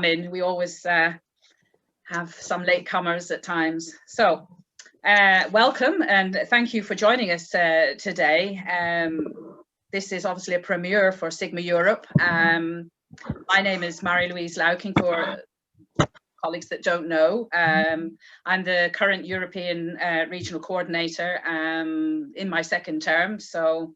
in. We always have some latecomers at times. So welcome and thank you for joining us today. This is obviously a premiere for Sigma Europe. My name is Marie-Louise Lauking, for colleagues that don't know. I'm the current European Regional Coordinator in my second term. So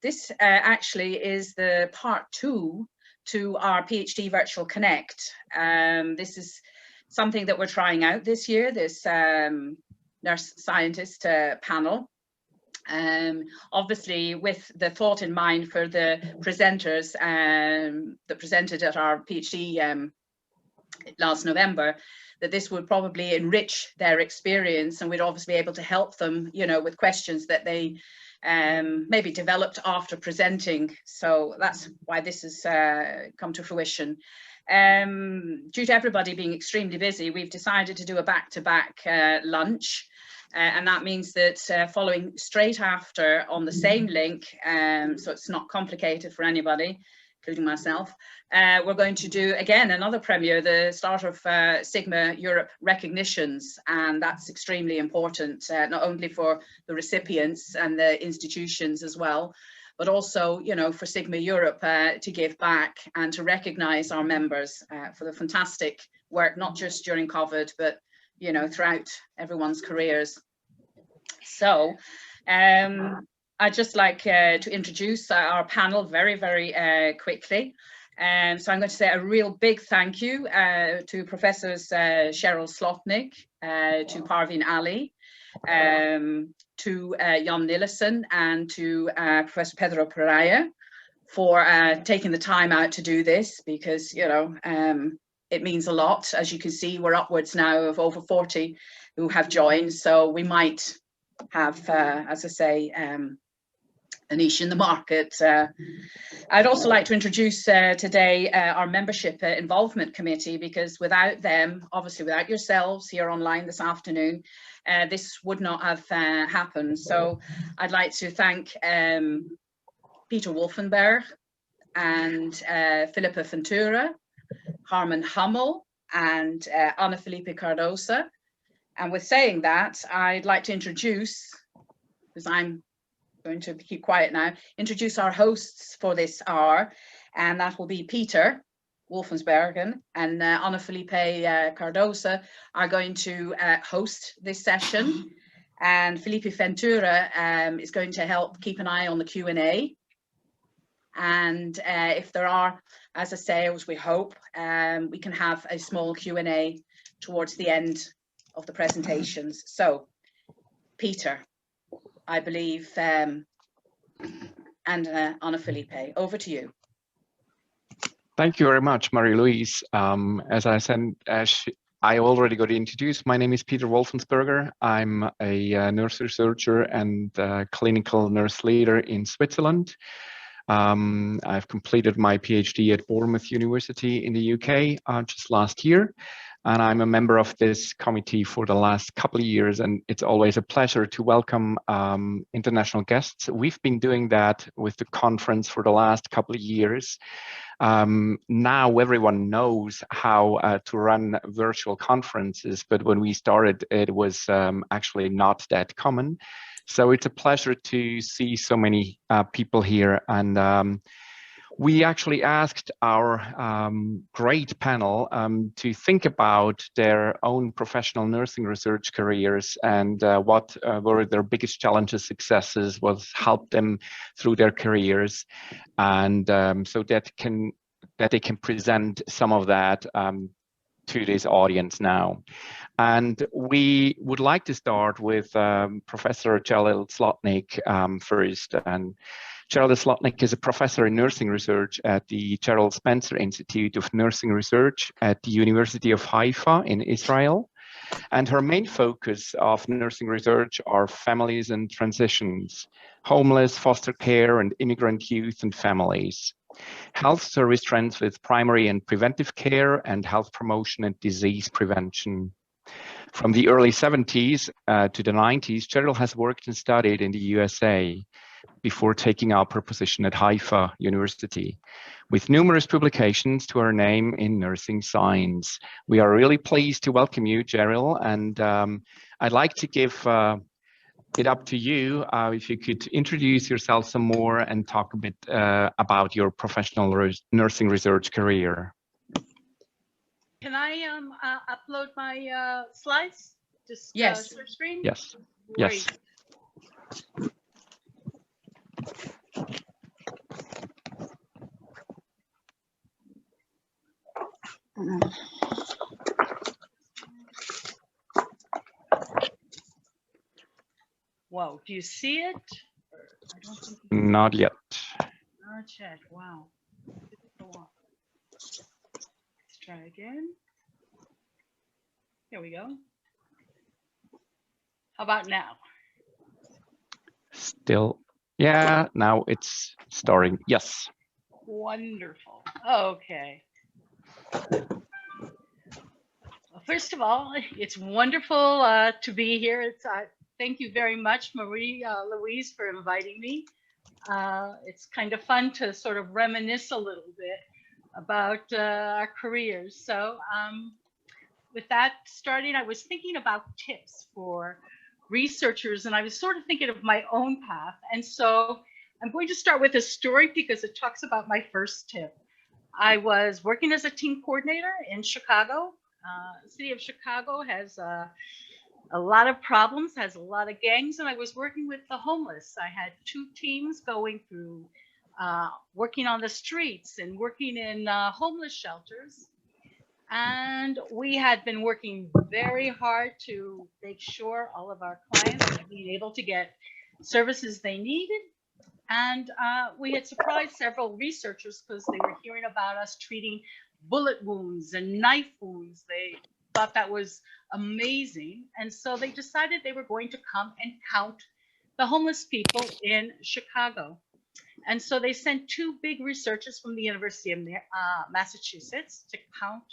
this actually is the part 2 to our PhD Virtual Connect. This is something that we're trying out this year, this nurse scientist panel. Obviously with the thought in mind for the presenters that presented at our PhD last November, that this would probably enrich their experience, and we'd obviously be able to help them, you know, with questions that they maybe developed after presenting. So that's why this has come to fruition. Due to everybody being extremely busy, we've decided to do a back-to-back lunch. And that means that following straight after on the same link, so it's not complicated for anybody, including myself, we're going to do again another premiere, the start of Sigma Europe recognitions, and that's extremely important, not only for the recipients and the institutions as well, but also, you know, for Sigma Europe to give back and to recognize our members for the fantastic work, not just during COVID, but you know, throughout everyone's careers. So I'd just like to introduce our panel very, very quickly. So I'm going to say a real big thank you to Professors Cheryl Slotnick, to Parveen Ali, to Jan Nilsson, and to Professor Pedro Perreira for taking the time out to do this, because, you know, it means a lot. As you can see, we're upwards now of over 40 who have joined. So we might have, as I say, a niche in the market. I'd also like to introduce today our membership involvement committee, because without them, obviously without yourselves here online this afternoon, this would not have happened. So I'd like to thank Peter Wolfensberger and Philippa Ventura, Harman Hummel, and Ana Felipe Cardosa. And with saying that, I'd like to introduce, because I'm going to keep quiet now, introduce our hosts for this hour, and that will be Peter Wolfensberger and Ana Felipe Cardosa are going to host this session, and Felipe Ventura is going to help keep an eye on the Q&A. And if there are, as I say, as we hope, we can have a small Q&A towards the end of the presentations. So, Peter, I believe, and Ana Felipe, over to you. Thank you very much, Marie-Louise. As I said, I already got introduced. My name is Peter Wolfensberger. I'm a nurse researcher and clinical nurse leader in Switzerland. I've completed my PhD at Bournemouth University in the UK just last year, and I'm a member of this committee for the last couple of years, and it's always a pleasure to welcome international guests. We've been doing that with the conference for the last couple of years. Now everyone knows how to run virtual conferences, but when we started, it was actually not that common. So it's a pleasure to see so many people here. And we actually asked our great panel to think about their own professional nursing research careers and what were their biggest challenges, successes, what helped them through their careers. And so that they can present some of that to this audience now. And we would like to start with Professor Cheryl Slotnick first. And Cheryl Slotnick is a professor in nursing research at the Gerald Spencer Institute of Nursing Research at the University of Haifa in Israel. And her main focus of nursing research are families and transitions, homeless, foster care, and immigrant youth and families, health service trends with primary and preventive care, and health promotion and disease prevention. From the early 70s to the 90s, Cheryl has worked and studied in the USA. before taking up her position at Haifa University, with numerous publications to her name in nursing science. We are really pleased to welcome you, Cheryl, and I'd like to give it up to you if you could introduce yourself some more and talk a bit about your professional nursing research career. Can I upload my slides? Just yes. share screen? Yes. Great. Yes. Whoa, do you see it? I don't think Not yet. Not yet. Wow. Let's try again. Here we go. How about now? Still, yeah, now it's starting. Yes. Wonderful. Okay. Well, first of all, it's wonderful to be here. It's thank you very much, Louise, for inviting me. It's kind of fun to sort of reminisce a little bit about our careers. So with that starting, I was thinking about tips for researchers, and I was sort of thinking of my own path. And so I'm going to start with a story because it talks about my first tip. I was working as a team coordinator in Chicago. The city of Chicago has a lot of problems, has a lot of gangs, and I was working with the homeless. I had 2 teams going through working on the streets and working in homeless shelters. And we had been working very hard to make sure all of our clients were being able to get services they needed. And we had surprised several researchers because they were hearing about us treating bullet wounds and knife wounds. They thought that was amazing. And so they decided they were going to come and count the homeless people in Chicago. And so they sent 2 big researchers from the University of Massachusetts to count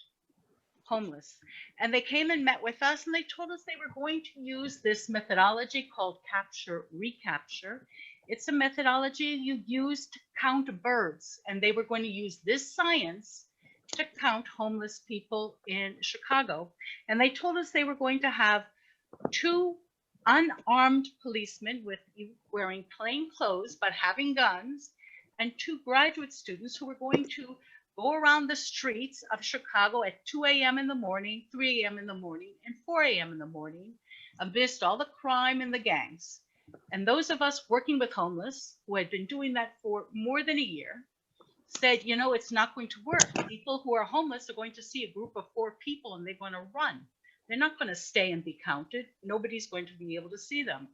homeless. And they came and met with us, and they told us they were going to use this methodology called capture recapture. It's a methodology you use to count birds, and they were going to use this science to count homeless people in Chicago. And they told us they were going to have 2 unarmed policemen wearing plain clothes but having guns, and 2 graduate students who were going to go around the streets of Chicago at 2 a.m. in the morning, 3 a.m. in the morning, and 4 a.m. in the morning, amidst all the crime and the gangs. And those of us working with homeless, who had been doing that for more than a year, said, you know, it's not going to work. People who are homeless are going to see a group of 4 people and they're going to run. They're not going to stay and be counted. Nobody's going to be able to see them.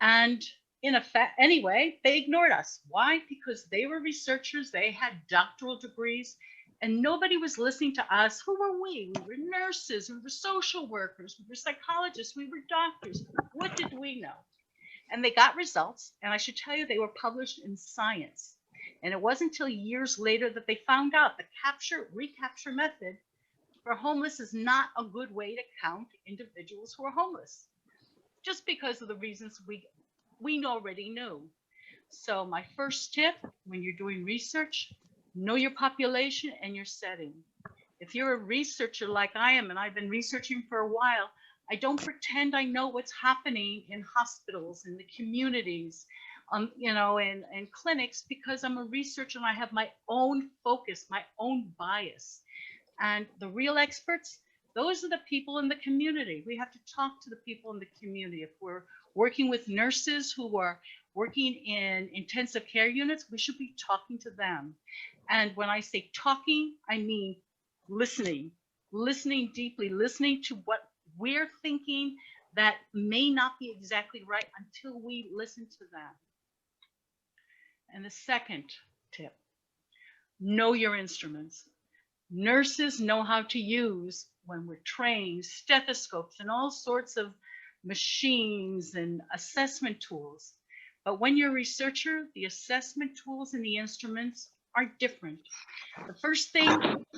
And in effect, anyway, they ignored us. Why? Because they were researchers, they had doctoral degrees, and nobody was listening to us. Who were we? We were nurses, we were social workers, we were psychologists, we were doctors. What did we know? And they got results, and I should tell you, they were published in Science. And it wasn't until years later that they found out the capture-recapture method for homeless is not a good way to count individuals who are homeless, just because of the reasons we already knew. So my first tip when you're doing research, know your population and your setting. If you're a researcher like I am, and I've been researching for a while, I don't pretend I know what's happening in hospitals, in the communities, you know, in clinics, because I'm a researcher and I have my own focus, my own bias. And the real experts, those are the people in the community. We have to talk to the people in the community. If we're working with nurses who are working in intensive care units, we should be talking to them. And when I say talking, I mean listening deeply, listening to what we're thinking that may not be exactly right until we listen to them. And the second tip, know your instruments. Nurses know how to use, when we're trained, stethoscopes and all sorts of machines and assessment tools. But when you're a researcher, the assessment tools and the instruments are different. The first thing,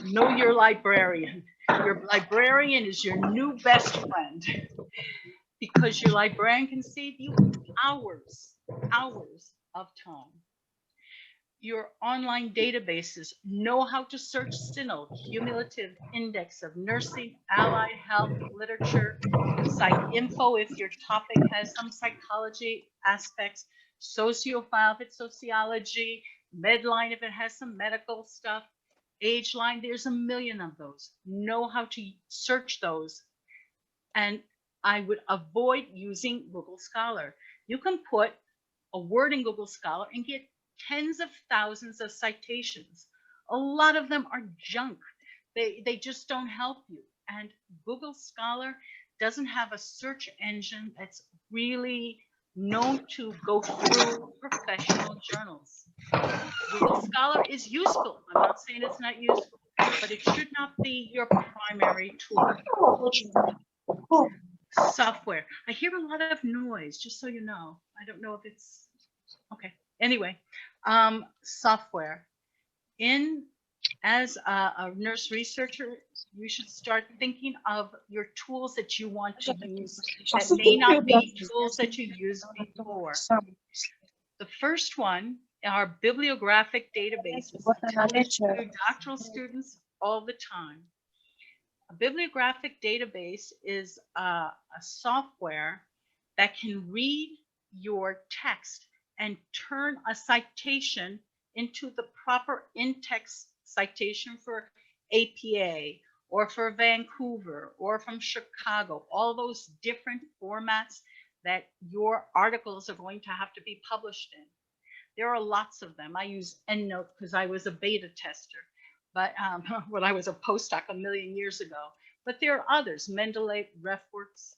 know your librarian. Your librarian is your new best friend, because your librarian can save you hours hours of time. Your online databases know how to search CINAHL, Cumulative Index of Nursing, Allied Health Literature, PsycInfo if your topic has some psychology aspects, Sociophile if it's sociology, Medline if it has some medical stuff, AgeLine, there's a million of those. Know how to search those. And I would avoid using Google Scholar. You can put a word in Google Scholar and get tens of thousands of citations. A lot of them are junk. They just don't help you. And Google Scholar doesn't have a search engine that's really known to go through professional journals. Google Scholar is useful. I'm not saying it's not useful, but it should not be your primary tool. Software. I hear a lot of noise, just so you know. I don't know if it's okay. Anyway, software. As a nurse researcher, you should start thinking of your tools that you want to use that may not be tools that you used before. The first one are bibliographic databases. I tell this to doctoral students all the time. A bibliographic database is a software that can read your text and turn a citation into the proper in-text citation for APA or for Vancouver or from Chicago, all those different formats that your articles are going to have to be published in. There are lots of them. I use EndNote because I was a beta tester, but when I was a postdoc a million years ago. But there are others, Mendeley, RefWorks.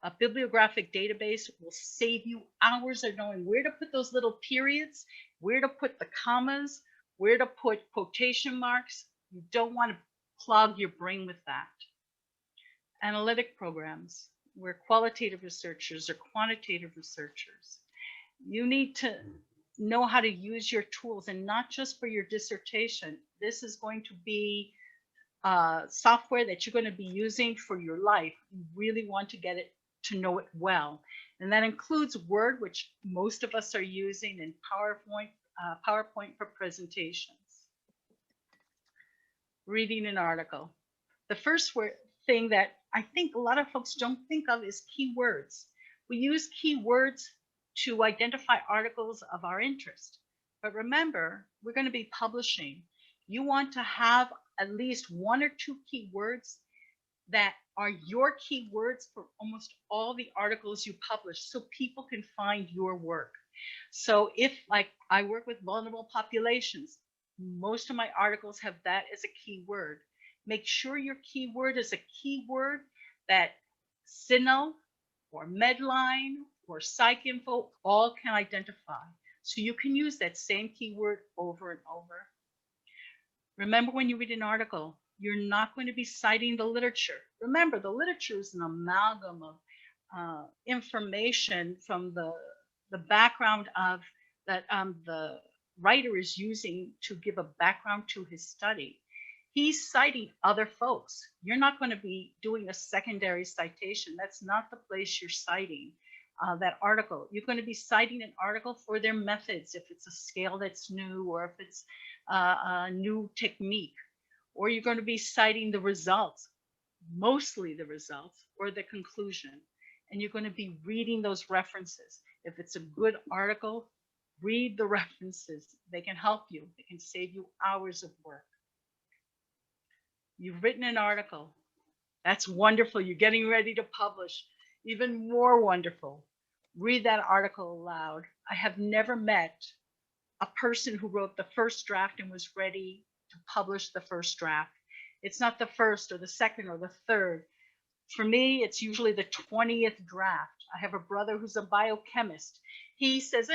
A bibliographic database will save you hours of knowing where to put those little periods, where to put the commas, where to put quotation marks. You don't want to clog your brain with that. Analytic programs, where qualitative researchers or quantitative researchers, you need to know how to use your tools, and not just for your dissertation. This is going to be software that you're going to be using for your life. You really want to get it to know it well. And that includes Word, which most of us are using, and PowerPoint for presentations. Reading an article. The first thing that I think a lot of folks don't think of is keywords. We use keywords to identify articles of our interest. But remember, we're going to be publishing. You want to have at least one or two keywords that are your keywords for almost all the articles you publish, so people can find your work. So if, like, I work with vulnerable populations, most of my articles have that as a keyword. Make sure your keyword is a keyword that CINAHL or Medline or PsycInfo all can identify. So you can use that same keyword over and over. Remember, when you read an article, you're not going to be citing the literature. Remember, the literature is an amalgam of information from the background of that the writer is using to give a background to his study. He's citing other folks. You're not going to be doing a secondary citation. That's not the place you're citing that article. You're going to be citing an article for their methods, if it's a scale that's new, or if it's a new technique, or you're going to be citing the results, mostly the results, or the conclusion. And you're going to be reading those references. If it's a good article, read the references. They can help you. They can save you hours of work. You've written an article. That's wonderful. You're getting ready to publish. Even more wonderful. Read that article aloud. I have never met a person who wrote the first draft and was ready to publish the first draft. It's not the first or the second or the third. For me, it's usually the 20th draft. I have a brother who's a biochemist. He says,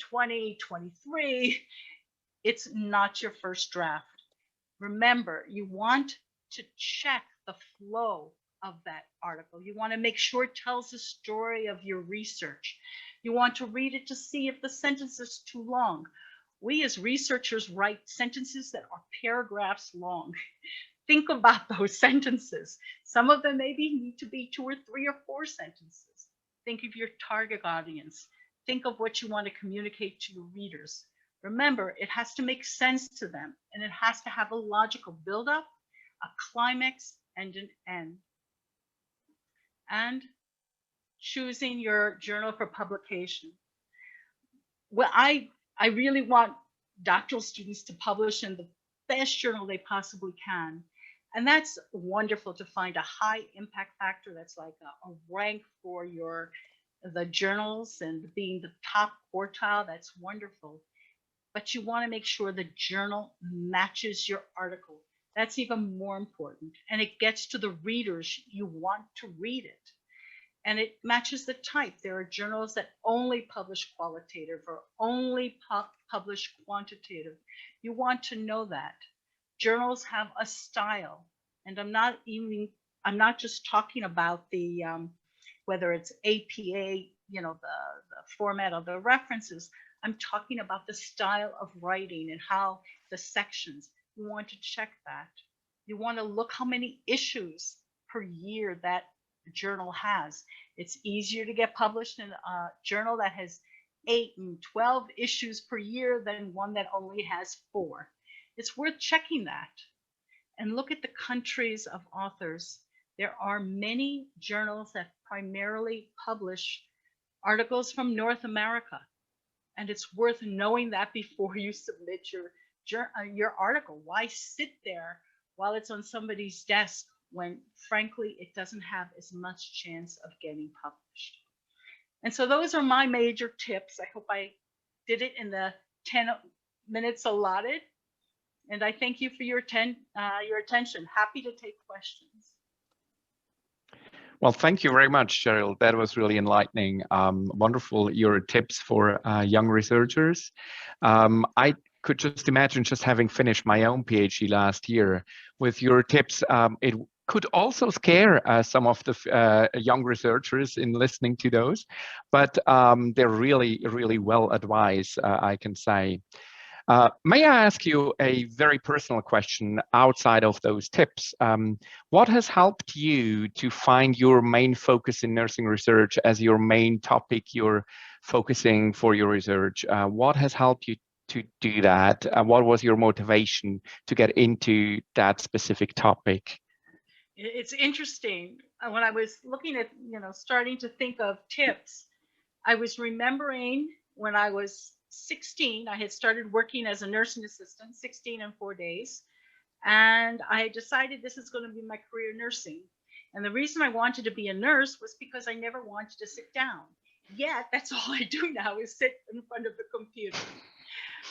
20, 23. It's not your first draft. Remember, you want to check the flow of that article. You want to make sure it tells the story of your research. You want to read it to see if the sentence is too long. We as researchers write sentences that are paragraphs long. Think about those sentences. Some of them maybe need to be 2 or 3 or 4 sentences. Think of your target audience. think of what you want to communicate to your readers. Remember, it has to make sense to them, and it has to have a logical buildup, a climax, and an end. And choosing your journal for publication. Well, I really want doctoral students to publish in the best journal they possibly can. And that's wonderful to find a high impact factor that's like a rank for the journals and being the top quartile. That's wonderful. But you want to make sure the journal matches your article. That's even more important. And it gets to the readers you want to read it. And it matches the type. There are journals that only publish qualitative or only publish quantitative. You want to know that. Journals have a style. And I'm not just talking about the, whether it's APA, the format of the references. I'm talking about the style of writing and how the sections, you want to check that. You want to look how many issues per year that journal has. It's easier to get published in a journal that has 8 and 12 issues per year than one that only has 4. It's worth checking that. And look at the countries of authors. There are many journals that primarily publish articles from North America. And it's worth knowing that before you submit your article. Why sit there while it's on somebody's desk when, frankly, it doesn't have as much chance of getting published? And so those are my major tips. I hope I did it in the 10 minutes allotted. And I thank you for your attention. Happy to take questions. Well, thank you very much, Cheryl. That was really enlightening. Wonderful, your tips for young researchers. I could just imagine just having finished my own PhD last year with your tips. It could also scare some of the young researchers in listening to those, but they're really, really well advised, I can say. May I ask you a very personal question outside of those tips? What has helped you to find your main focus in nursing research as your main topic you're focusing for your research? What has helped you to do that? What was your motivation to get into that specific topic? It's interesting. When I was looking at, starting to think of tips, I was remembering when I was 16, I had started working as a nursing assistant, 16 and 4 days. And I decided this is going to be my career, nursing. And the reason I wanted to be a nurse was because I never wanted to sit down. Yet that's all I do now is sit in front of the computer.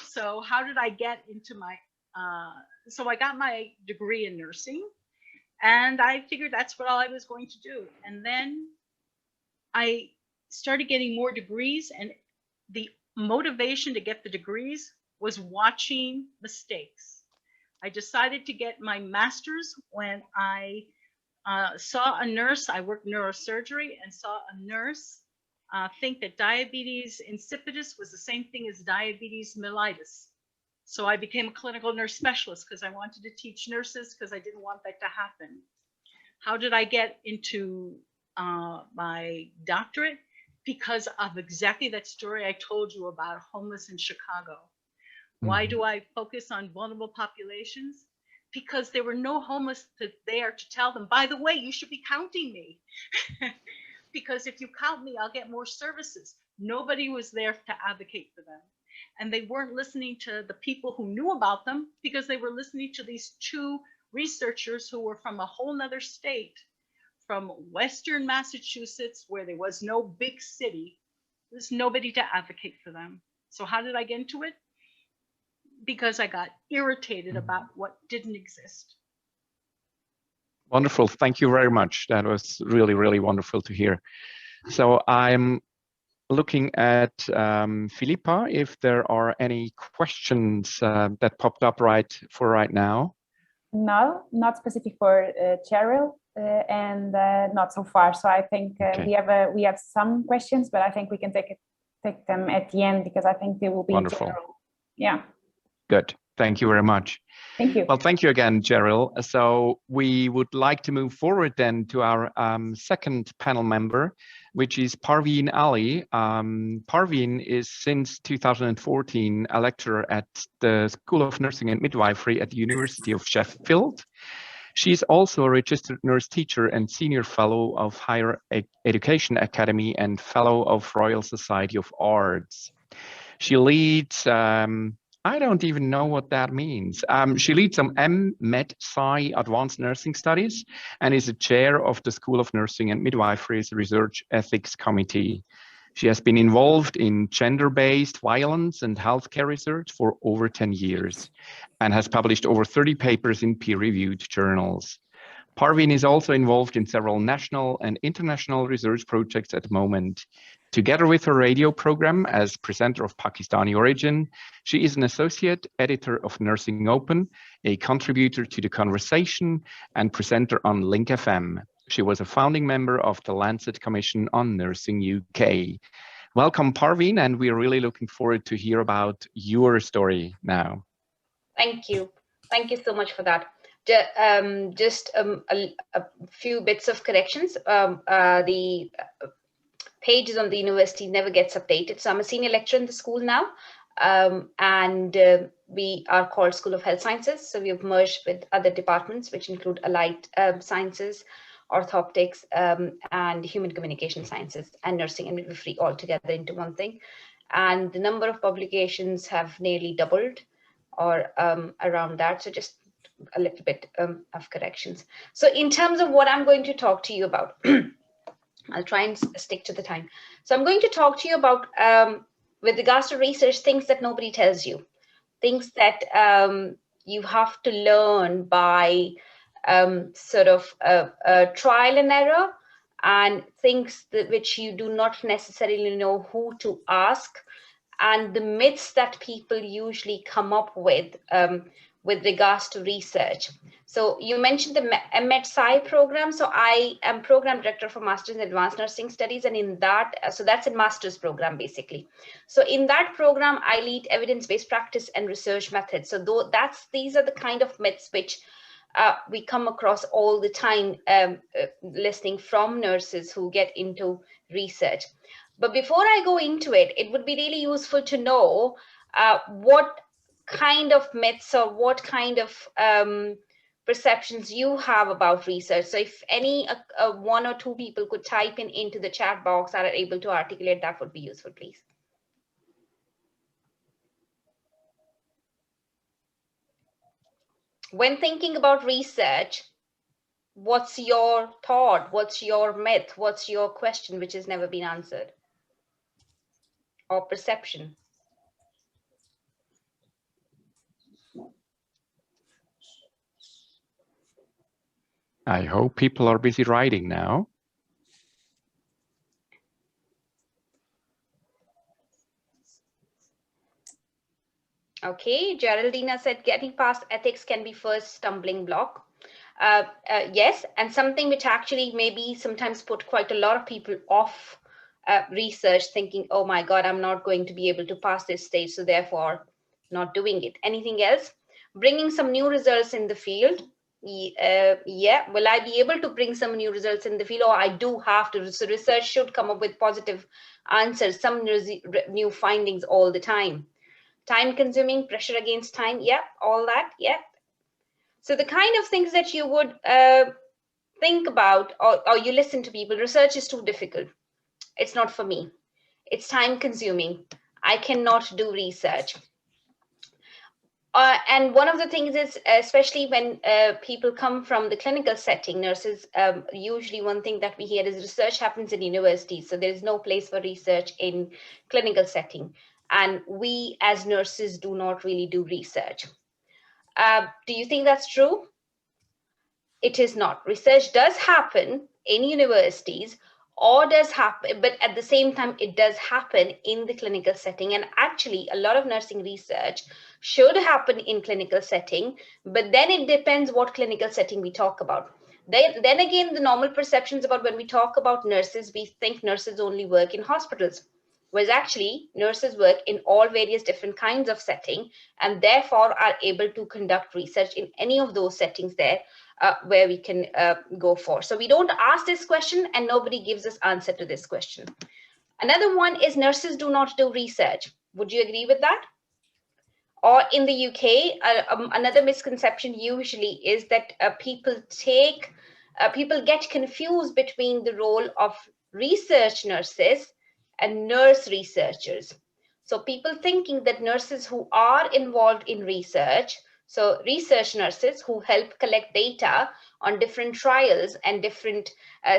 So how did I get into so I got my degree in nursing, and I figured that's what all I was going to do. And then I started getting more degrees, and the motivation to get the degrees was watching mistakes. I decided to get my master's when I saw a nurse. I worked neurosurgery and saw a nurse think that diabetes insipidus was the same thing as diabetes mellitus. So I became a clinical nurse specialist because I wanted to teach nurses because I didn't want that to happen. How did I get into my doctorate? Because of exactly that story I told you about homeless in Chicago. Why do I focus on vulnerable populations? Because there were no homeless there to tell them, by the way, you should be counting me. Because if you count me, I'll get more services. Nobody was there to advocate for them. And they weren't listening to the people who knew about them because they were listening to these 2 researchers who were from a whole nother state, from Western Massachusetts, where there was no big city. There's nobody to advocate for them. So how did I get into it? Because I got irritated about what didn't exist. Wonderful. Thank you very much. That was really, really wonderful to hear. So I'm looking at Philippa, if there are any questions that popped up right now. No, not specific for Cheryl, and not so far. So I think okay. we have some questions, but I think we can take them at the end because I think they will be wonderful. General. Yeah. Good. Thank you very much. Thank you. Well, thank you again, Cheryl. So we would like to move forward then to our second panel member, which is Parveen Ali. Parveen is since 2014 a lecturer at the School of Nursing and Midwifery at the University of Sheffield. She is also a registered nurse teacher and senior fellow of Higher Education Academy and fellow of Royal Society of Arts. She leads, I don't even know what that means. She leads some M.Med.Sci Advanced Nursing Studies and is a chair of the School of Nursing and Midwifery's Research Ethics Committee. She has been involved in gender-based violence and healthcare research for over 10 years and has published over 30 papers in peer-reviewed journals. Parveen is also involved in several national and international research projects at the moment. Together with her radio program as presenter of Pakistani origin, she is an associate editor of Nursing Open, a contributor to The Conversation, and presenter on Link FM. She was a founding member of the Lancet Commission on Nursing UK. Welcome, Parveen, and we're really looking forward to hear about your story now. Thank you. Thank you so much for that. Just a few bits of corrections. The pages on the university never gets updated. So I'm a senior lecturer in the school now, and we are called School of Health Sciences. So we have merged with other departments, which include Allied Sciences, Orthoptics, and Human Communication Sciences, and Nursing and Midwifery all together into one thing. And the number of publications have nearly doubled or around that. So just a little bit of corrections. So in terms of what I'm going to talk to you about, I'll try and stick to the time. So I'm going to talk to you about, with regards to research, things that nobody tells you, things that you have to learn by sort of trial and error, and things which you do not necessarily know who to ask, and the myths that people usually come up with regards to research. So you mentioned the M.Med.Sci program. So I am program director for Masters in Advanced Nursing Studies, and in that, so that's a master's program basically. So in that program, I lead evidence-based practice and research methods. So these are the kind of myths which we come across all the time, listening from nurses who get into research. But before I go into it, it would be really useful to know what kind of myths or what kind of perceptions you have about research. So if any one or two people could type into the chat box and are able to articulate, that would be useful, please. When thinking about research, what's your thought? What's your myth? What's your question which has never been answered? Or perception? I hope people are busy writing now. Okay, Geraldina said getting past ethics can be first stumbling block. Yes, and something which actually maybe sometimes put quite a lot of people off research, thinking, oh my God, I'm not going to be able to pass this stage, so therefore not doing it. Anything else? Bringing some new results in the field. Yeah, will I be able to bring some new results in the field, or I do have to? So research should come up with positive answers, some new findings all the time. Time consuming, pressure against time, yeah, all that, yeah. So the kind of things that you would think about, or you listen to people, research is too difficult. It's not for me. It's time consuming. I cannot do research. And one of the things is, especially when people come from the clinical setting, nurses, usually one thing that we hear is research happens in universities. So there is no place for research in clinical setting. And we as nurses do not really do research. Do you think that's true? It is not. Research does happen in universities, or does happen, but at the same time, it does happen in the clinical setting. And actually, a lot of nursing research should happen in clinical setting, but then it depends what clinical setting we talk about. Then again, the normal perceptions about when we talk about nurses, we think nurses only work in hospitals. whereas actually nurses work in all various different kinds of setting and therefore are able to conduct research in any of those settings there where we can go for. So we don't ask this question and nobody gives us answer to this question. Another one is nurses do not do research. Would you agree with that? Or in the UK, another misconception usually is that people get confused between the role of research nurses and nurse researchers. So people thinking that nurses who are involved in research, so research nurses who help collect data on different trials and different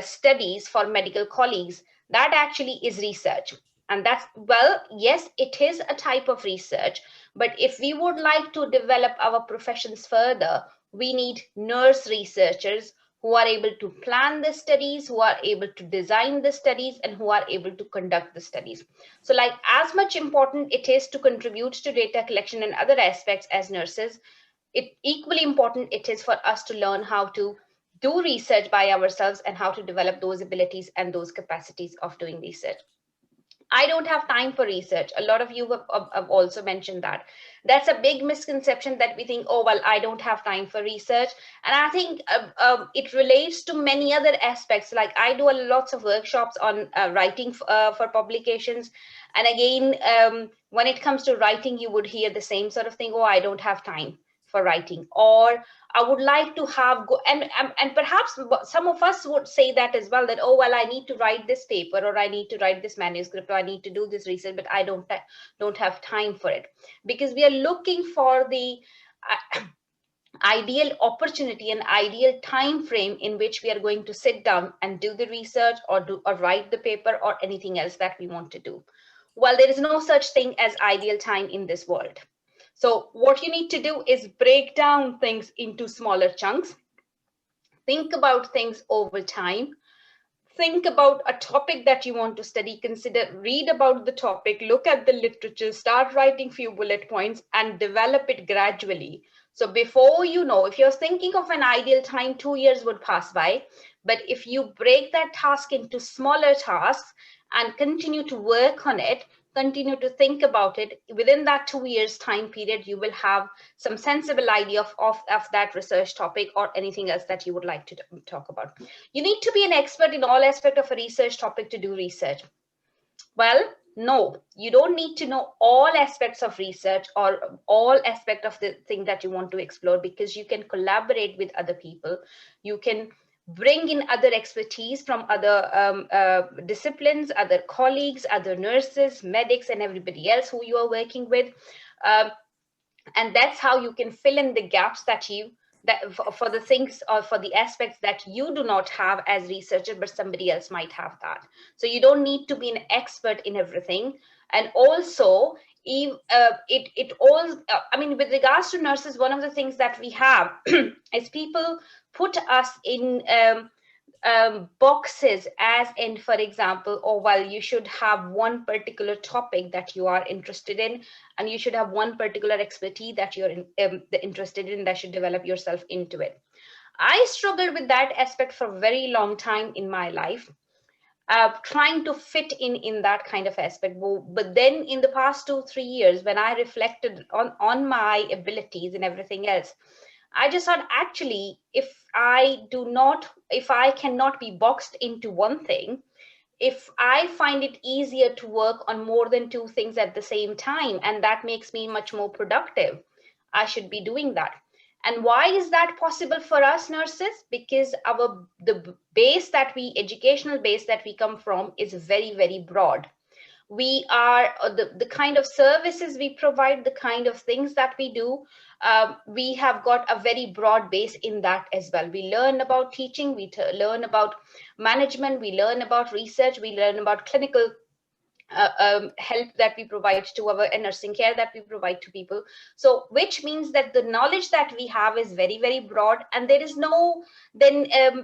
studies for medical colleagues, that actually is research. And that's, well, yes, it is a type of research, but if we would like to develop our professions further, we need nurse researchers who are able to plan the studies, who are able to design the studies, and who are able to conduct the studies. So like as much important it is to contribute to data collection and other aspects as nurses, equally important it is for us to learn how to do research by ourselves and how to develop those abilities and those capacities of doing research. I don't have time for research. A lot of you have also mentioned that. That's a big misconception that we think, oh, well, I don't have time for research. And I think it relates to many other aspects. Like I do lots of workshops on writing for publications. And again, when it comes to writing, you would hear the same sort of thing. Oh, I don't have time for writing, or I would like to have and perhaps some of us would say that as well, that, oh, well, I need to write this paper, or I need to write this manuscript, or I need to do this research, but I don't have time for it, because we are looking for the ideal opportunity and ideal time frame in which we are going to sit down and do the research or write the paper or anything else that we want to do. Well, there is no such thing as ideal time in this world. So what you need to do is break down things into smaller chunks. Think about things over time. Think about a topic that you want to study, read about the topic, look at the literature, start writing few bullet points and develop it gradually. So before you know, if you're thinking of an ideal time, 2 years would pass by. But if you break that task into smaller tasks and continue to work on it, continue to think about it, within that 2 years time period, you will have some sensible idea of that research topic or anything else that you would like to talk about. You need to be an expert in all aspects of a research topic to do research. Well, no, you don't need to know all aspects of research or all aspects of the thing that you want to explore, because you can collaborate with other people. You can bring in other expertise from other disciplines, other colleagues, other nurses, medics, and everybody else who you are working with. And that's how you can fill in the gaps for the things or for the aspects that you do not have as researcher, but somebody else might have that. So you don't need to be an expert in everything. And also, with regards to nurses, one of the things that we have is people put us in boxes, as in, for example, oh, well, you should have one particular topic that you are interested in, and you should have one particular expertise that you're interested in, that should develop yourself into it. I struggled with that aspect for a very long time in my life, trying to fit in that kind of aspect. But then in the past 2-3 years, when I reflected on my abilities and everything else, I just thought, actually, if I cannot be boxed into one thing, if I find it easier to work on more than 2 things at the same time, and that makes me much more productive, I should be doing that. And why is that possible for us nurses? Because the educational base that we come from is very, very broad. We are the kind of services we provide, the kind of things that we do, we have got a very broad base in that as well. We learn about teaching, we learn about management, we learn about research, we learn about clinical help that we provide to and nursing care that we provide to people. So which means that the knowledge that we have is very, very broad, and there is no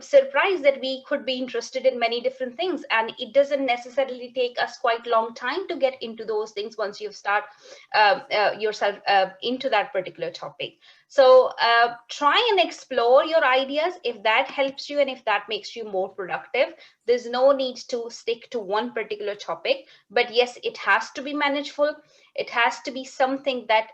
surprise that we could be interested in many different things, and it doesn't necessarily take us quite long time to get into those things once you start yourself into that particular topic. So try and explore your ideas if that helps you and if that makes you more productive. There's no need to stick to one particular topic, but yes, it has to be manageable. It has to be something that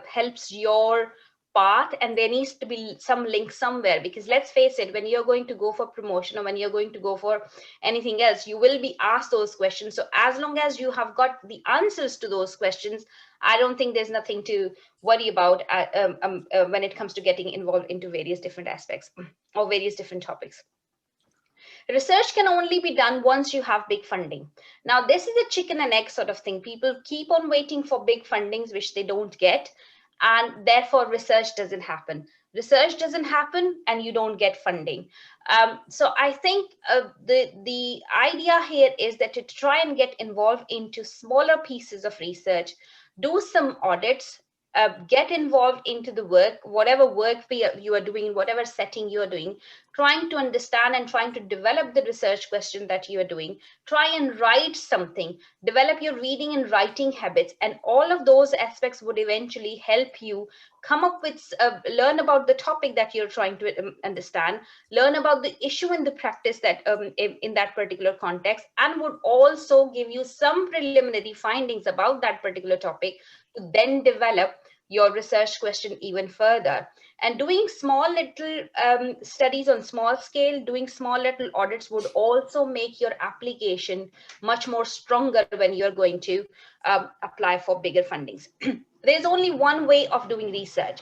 helps your path, and there needs to be some link somewhere, because let's face it, when you're going to go for promotion or when you're going to go for anything else, you will be asked those questions. So as long as you have got the answers to those questions, I don't think there's nothing to worry about when it comes to getting involved into various different aspects or various different topics. Research can only be done once you have big funding. Now, this is a chicken and egg sort of thing. People keep on waiting for big fundings, which they don't get, and therefore research doesn't happen. Research doesn't happen and you don't get funding. So I think the idea here is that to try and get involved into smaller pieces of research, do some audits, get involved into the work, whatever work you are doing, whatever setting you are doing, trying to understand and trying to develop the research question that you are doing, try and write something, develop your reading and writing habits, and all of those aspects would eventually help you come up with, learn about the topic that you're trying to understand, learn about the issue and the practice that in that particular context, and would also give you some preliminary findings about that particular topic to then develop your research question even further. And doing small little studies on small scale, doing small little audits would also make your application much more stronger when you're going to apply for bigger fundings. There's only one way of doing research.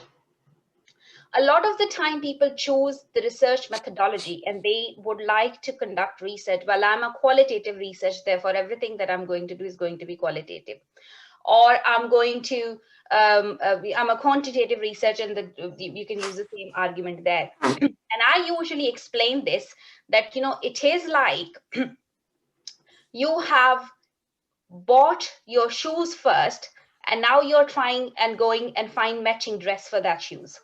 A lot of the time people choose the research methodology and they would like to conduct research. Well, I'm a qualitative research, therefore everything that I'm going to do is going to be qualitative. Or I'm going to, I'm a quantitative researcher, and you can use the same argument there. And I usually explain this, that, you know, it is like you have bought your shoes first, and now you're trying and going and find matching dress for that shoes.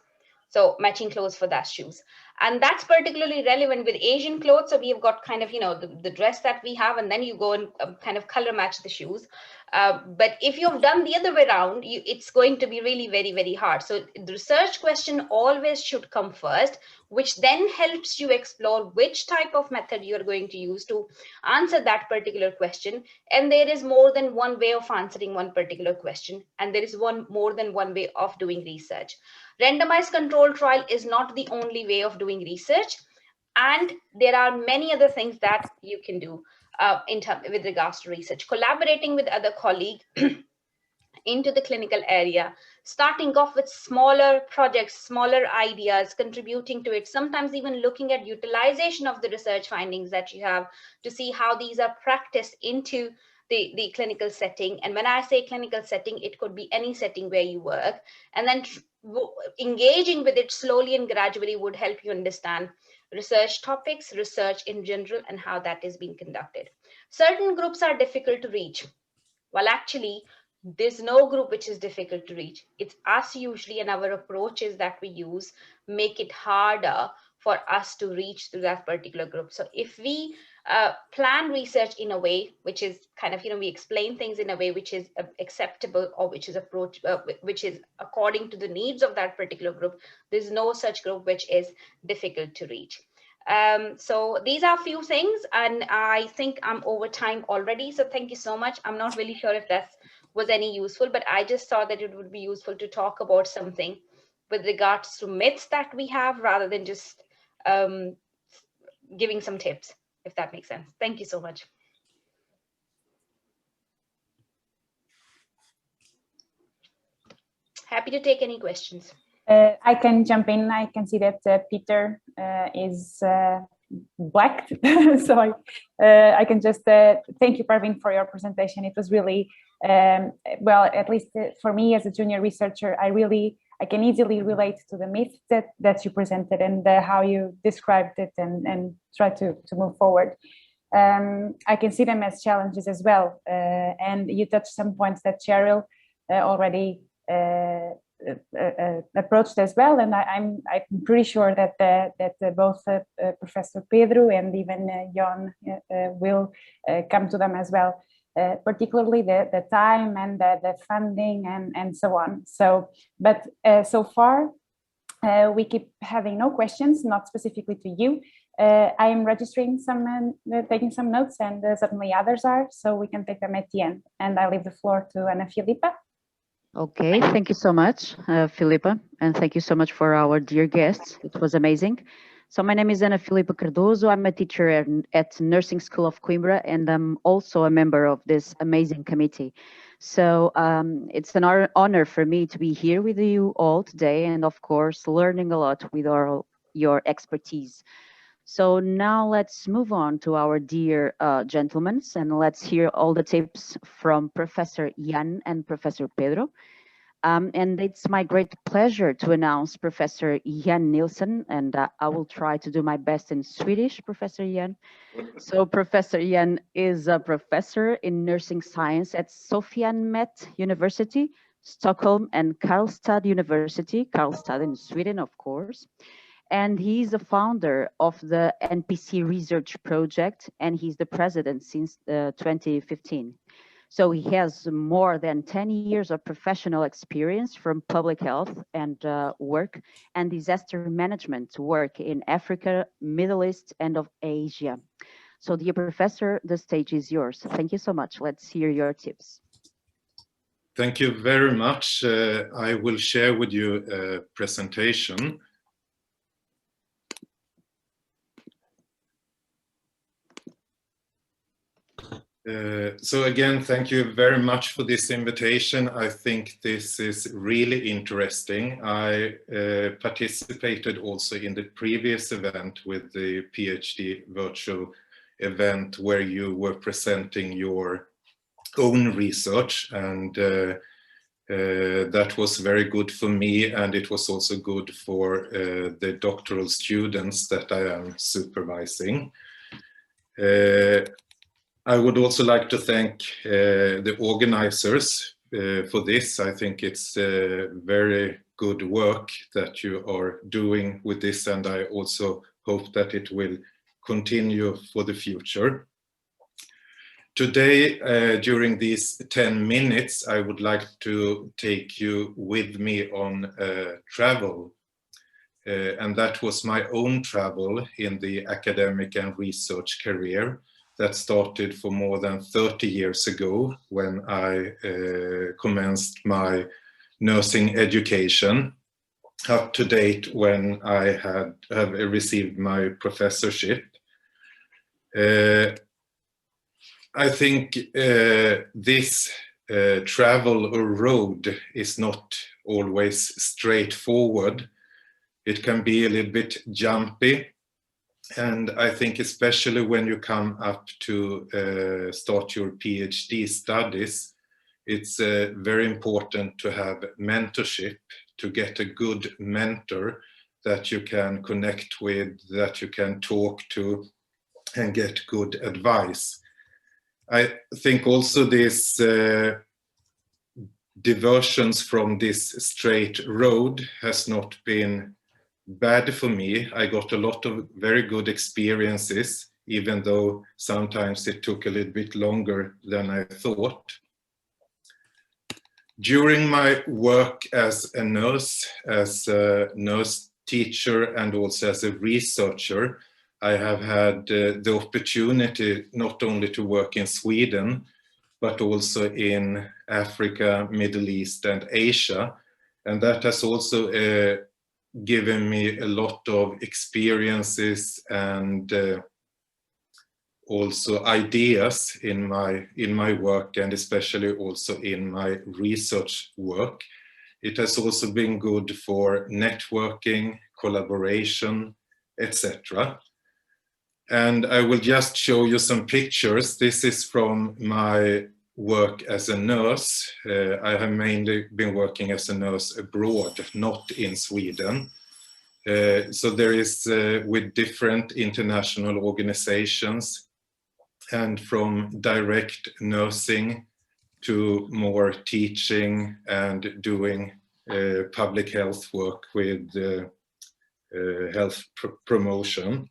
So matching clothes for that shoes. And that's particularly relevant with Asian clothes. So we have got kind of, you know, the dress that we have, and then you go and kind of color match the shoes. But if you've done the other way around, it's going to be really very, very hard. So the research question always should come first, which then helps you explore which type of method you're going to use to answer that particular question. And there is more than one way of answering one particular question. And there is more than one way of doing research. Randomized control trial is not the only way of doing research. And there are many other things that you can do with regards to research. Collaborating with other colleagues into the clinical area, starting off with smaller projects, smaller ideas, contributing to it, sometimes even looking at utilization of the research findings that you have to see how these are practiced into the clinical setting. And when I say clinical setting, it could be any setting where you work. And then engaging with it slowly and gradually would help you understand research topics, research in general, and how that is being conducted. Certain groups are difficult to reach. Well, actually, there's no group which is difficult to reach. It's us usually, and our approaches that we use make it harder for us to reach to that particular group. So if we plan research in a way which is kind of, you know, we explain things in a way which is acceptable, or which is which is according to the needs of that particular group, there's no such group which is difficult to reach. So these are a few things, and I think I'm over time already. So thank you so much. I'm not really sure if that was any useful, but I just thought that it would be useful to talk about something with regards to myths that we have, rather than just giving some tips, if that makes sense. Thank you so much. Happy to take any questions. I can jump in. I can see that Peter is black, so I can just thank you, Parveen, for your presentation. It was really, well, at least for me as a junior researcher, I can easily relate to the myths that you presented and how you described it and try to move forward. I can see them as challenges as well. And you touched some points that Cheryl already approached as well, and I'm pretty sure that both Professor Pedro and even Jon will come to them as well. particularly the time and the funding and so on. So, but so far, we keep having no questions, not specifically to you. I am registering some, taking some notes, and certainly others are, so we can take them at the end. And I leave the floor to Ana Filipa. Okay, thank you so much, Filipa, and thank you so much for our dear guests. It was amazing. So my name is Ana Filipa Cardoso. I'm a teacher at Nursing School of Coimbra, and I'm also a member of this amazing committee. So it's an honor for me to be here with you all today, and of course, learning a lot with your expertise. So now let's move on to our dear gentlemen, and let's hear all the tips from Professor Jan and Professor Pedro. And it's my great pleasure to announce Professor Jan Nilsson, and I will try to do my best in Swedish, Professor Jan. So Professor Jan is a professor in nursing science at Sophianmet University, Stockholm, and Karlstad University, Karlstad in Sweden, of course. And he's the founder of the NPC Research Project, and he's the president since 2015. So he has more than 10 years of professional experience from public health and work and disaster management work in Africa, Middle East, and of Asia. So dear professor, the stage is yours. Thank you so much. Let's hear your tips. Thank you very much. I will share with you a presentation. So again, thank you very much for this invitation. I think this is really interesting. I participated also in the previous event with the PhD virtual event where you were presenting your own research, and that was very good for me, and it was also good for the doctoral students that I am supervising. I would also like to thank the organizers for this. I think it's very good work that you are doing with this, and I also hope that it will continue for the future. Today, during these 10 minutes, I would like to take you with me on travel. And that was my own travel in the academic and research career that started for more than 30 years ago when I commenced my nursing education, up to date when I have received my professorship. I think this travel or road is not always straightforward. It can be a little bit jumpy. And I think especially when you come up to start your PhD studies, it's very important to have mentorship, to get a good mentor that you can connect with, that you can talk to and get good advice. I think also this diversions from this straight road has not been bad for me. I got a lot of very good experiences, even though sometimes it took a little bit longer than I thought. During my work as a nurse teacher, and also as a researcher, I have had the opportunity not only to work in Sweden, but also in Africa, Middle East, and Asia. And that has also given me a lot of experiences and also ideas in my work, and especially also in my research work. It has also been good for networking, collaboration, etc. And I will just show you some pictures. This is from my work as a nurse. I have mainly been working as a nurse abroad, not in Sweden. So there is with different international organizations, and from direct nursing to more teaching and doing public health work with health promotion.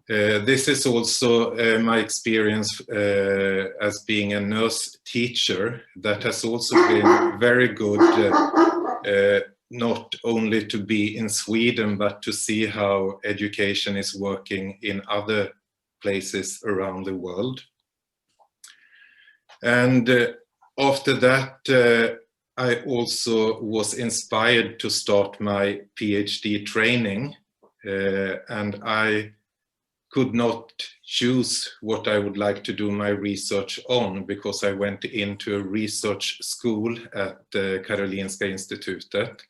This is also my experience as being a nurse teacher that has also been very good, not only to be in Sweden, but to see how education is working in other places around the world. And after that, I also was inspired to start my PhD training, and I could not choose what I would like to do my research on, because I went into a research school at Karolinska Institutet,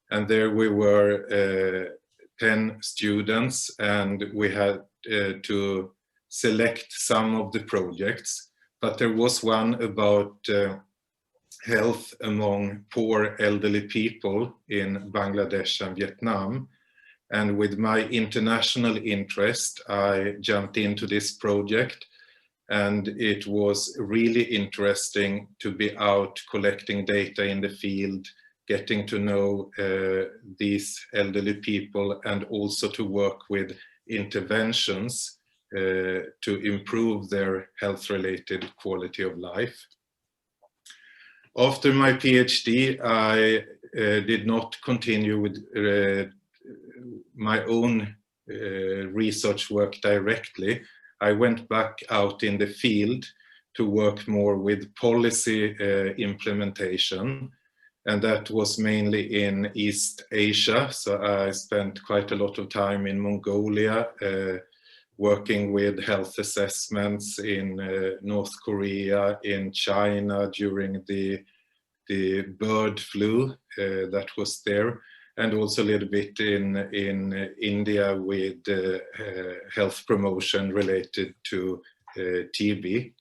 and there we were 10 students, and we had to select some of the projects, but there was one about health among poor elderly people in Bangladesh and Vietnam. And with my international interest, I jumped into this project, and it was really interesting to be out collecting data in the field, getting to know these elderly people, and also to work with interventions to improve their health-related quality of life. After my PhD, I did not continue with my own research work directly. I went back out in the field to work more with policy implementation, and that was mainly in East Asia. So I spent quite a lot of time in Mongolia, working with health assessments in North Korea, in China during the bird flu that was there, and also a little bit in India with health promotion related to TB.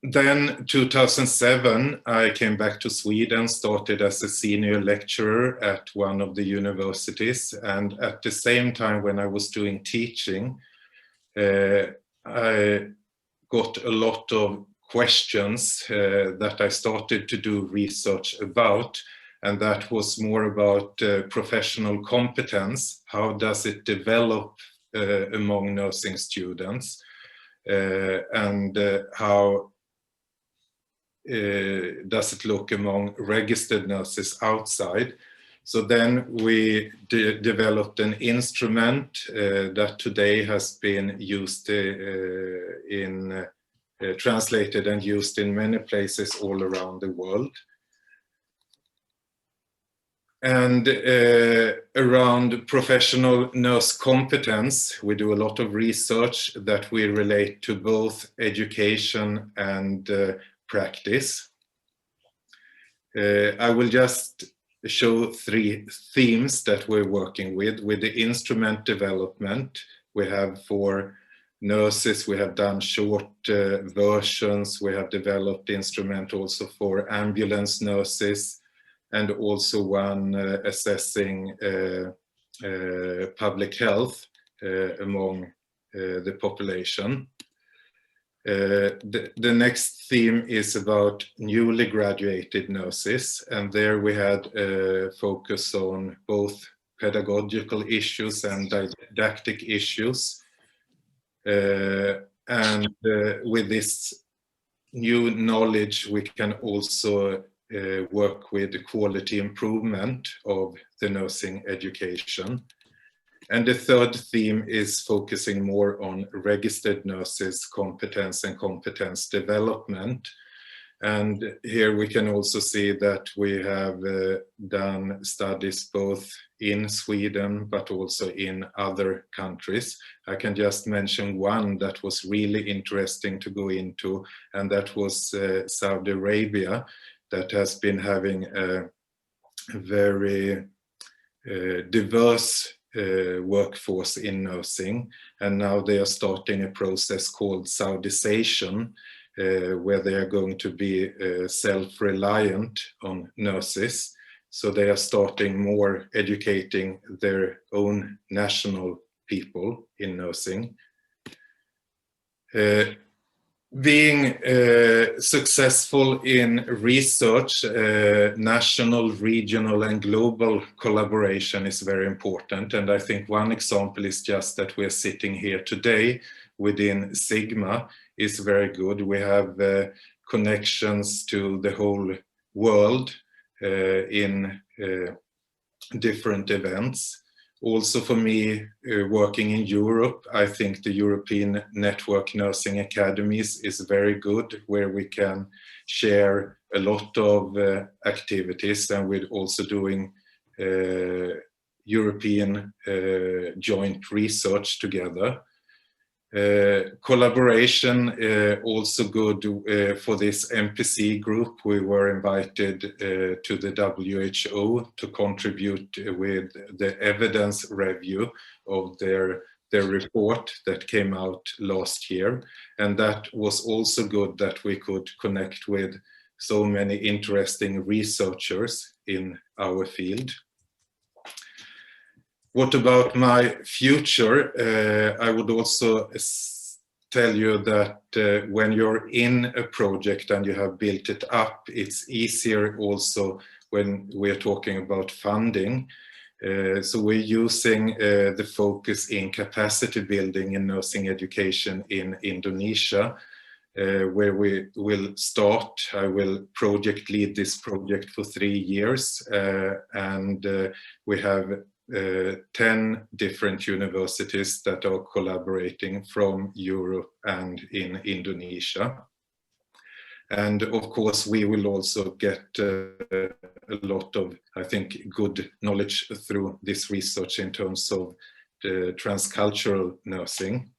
Then 2007, I came back to Sweden, started as a senior lecturer at one of the universities, and at the same time when I was doing teaching, I got a lot of questions that I started to do research about, and that was more about professional competence. How does it develop among nursing students? And how does it look among registered nurses outside? So then we developed an instrument that today has been used translated and used in many places all around the world. And around professional nurse competence, we do a lot of research that we relate to both education and practice. I will just show 3 themes that we're working with. With the instrument development, we have for nurses, we have done short versions. We have developed instrument also for ambulance nurses, and also one assessing public health among the population. The next theme is about newly graduated nurses, and there we had a focus on both pedagogical issues and didactic issues. And with this new knowledge, we can also work with the quality improvement of the nursing education. And the third theme is focusing more on registered nurses' competence and competence development. And here we can also see that we have done studies both in Sweden, but also in other countries. I can just mention one that was really interesting to go into, and that was Saudi Arabia, that has been having a very diverse workforce in nursing, and now they are starting a process called Saudization, where they are going to be self-reliant on nurses. So they are starting more educating their own national people in nursing. being successful in research, national, regional, and global collaboration is very important. And I think one example is just that we're sitting here today within Sigma is very good. We have connections to the whole world in different events. Also for me, working in Europe, I think the European Network Nursing Academies is very good, where we can share a lot of activities, and we're also doing European joint research together. Collaboration also good for this MPC group. We were invited to the WHO to contribute with the evidence review of their report that came out last year, and that was also good that we could connect with so many interesting researchers in our field. What about my future? I would also tell you that when you're in a project and you have built it up, it's easier also when we're talking about funding. So we're using the focus in capacity building in nursing education in Indonesia, where we will start. I will project lead this project for 3 years, and we have 10 different universities that are collaborating from Europe and in Indonesia. And of course, we will also get a lot of, I think, good knowledge through this research in terms of transcultural nursing.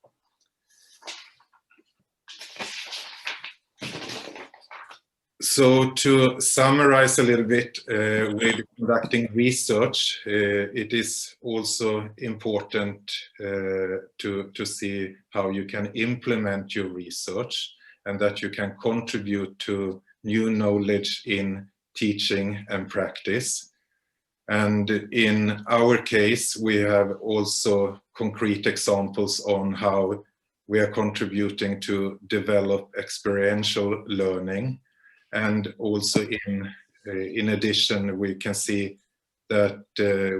So to summarize a little bit, with conducting research, it is also important to see how you can implement your research and that you can contribute to new knowledge in teaching and practice. And in our case, we have also concrete examples on how we are contributing to develop experiential learning. And also in addition, we can see that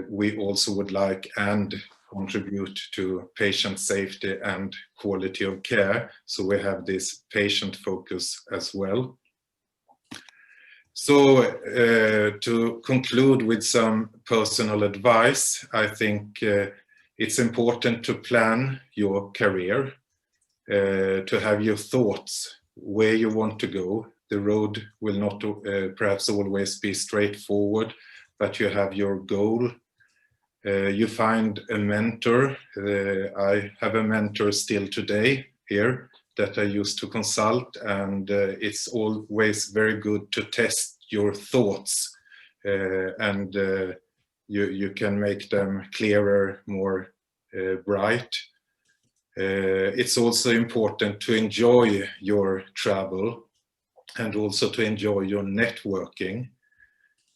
we also would like and contribute to patient safety and quality of care. So we have this patient focus as well. So to conclude with some personal advice, I think it's important to plan your career, to have your thoughts where you want to go. The road will not perhaps always be straightforward, but you have your goal. You find a mentor. I have a mentor still today here that I used to consult, and it's always very good to test your thoughts, and you can make them clearer, more bright. It's also important to enjoy your travel and also to enjoy your networking.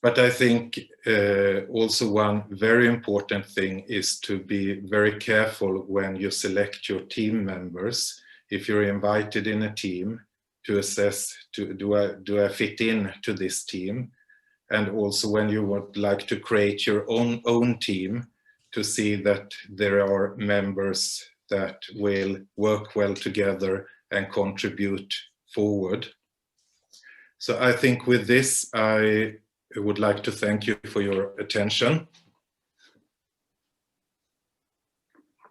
But I think also one very important thing is to be very careful when you select your team members. If you're invited in a team, to assess, do I fit in to this team? And also when you would like to create your own team, to see that there are members that will work well together and contribute forward. So I think with this, I would like to thank you for your attention.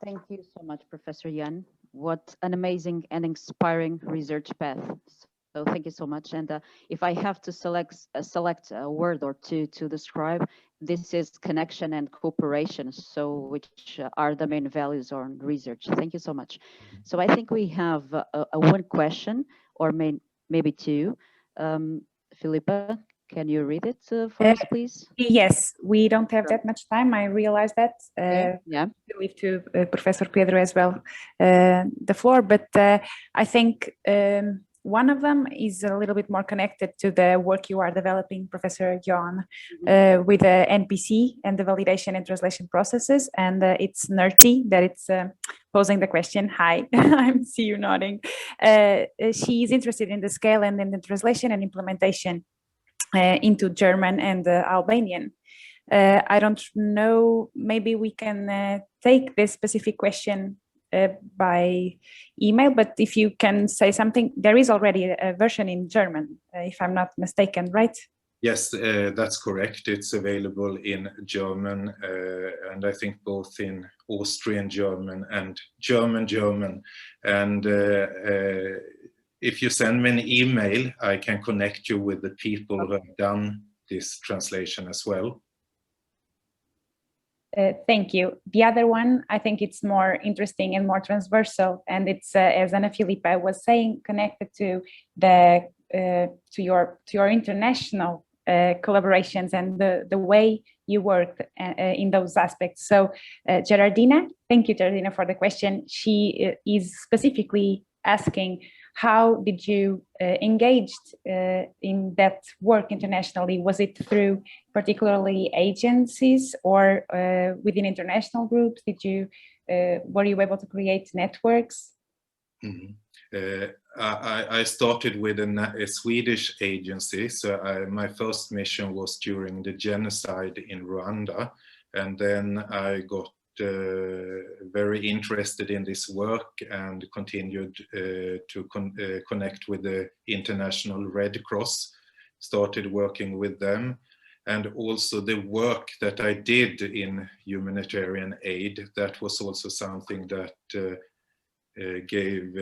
Thank you so much, Professor Jan. What an amazing and inspiring research path. So thank you so much. And if I have to select a word or two to describe, this is connection and cooperation, so which are the main values on research. Thank you so much. So I think we have one question, or maybe two. Philippa, can you read it for us, please? Yes, we don't have that much time. I realize that. Yeah. To leave to Professor Pedro as well the floor, but I think One of them is a little bit more connected to the work you are developing, Professor John, with the NPC and the validation and translation processes. And it's Nerti that it's posing the question. Hi, I see you nodding. She is interested in the scale and in the translation and implementation into German and Albanian. I don't know, maybe we can take this specific question by email, but if you can say something, there is already a version in German, if I'm not mistaken, right? Yes, that's correct. It's available in German, and I think both in Austrian German and German. And if you send me an email, I can connect you with the people who have done this translation as well. Thank you. The other one, I think it's more interesting and more transversal, and it's as Ana Filipa was saying, connected to the to your international collaborations and the way you work in those aspects. So Gerardina, thank you, Gerardina, for the question. She is specifically asking, how did you engage in that work internationally? Was it through particularly agencies or within international groups? Did you were you able to create networks? Mm-hmm. I started with a Swedish agency. So my first mission was during the genocide in Rwanda, and then I got very interested in this work and continued to connect with the International Red Cross, started working with them. And also the work that I did in humanitarian aid, that was also something that gave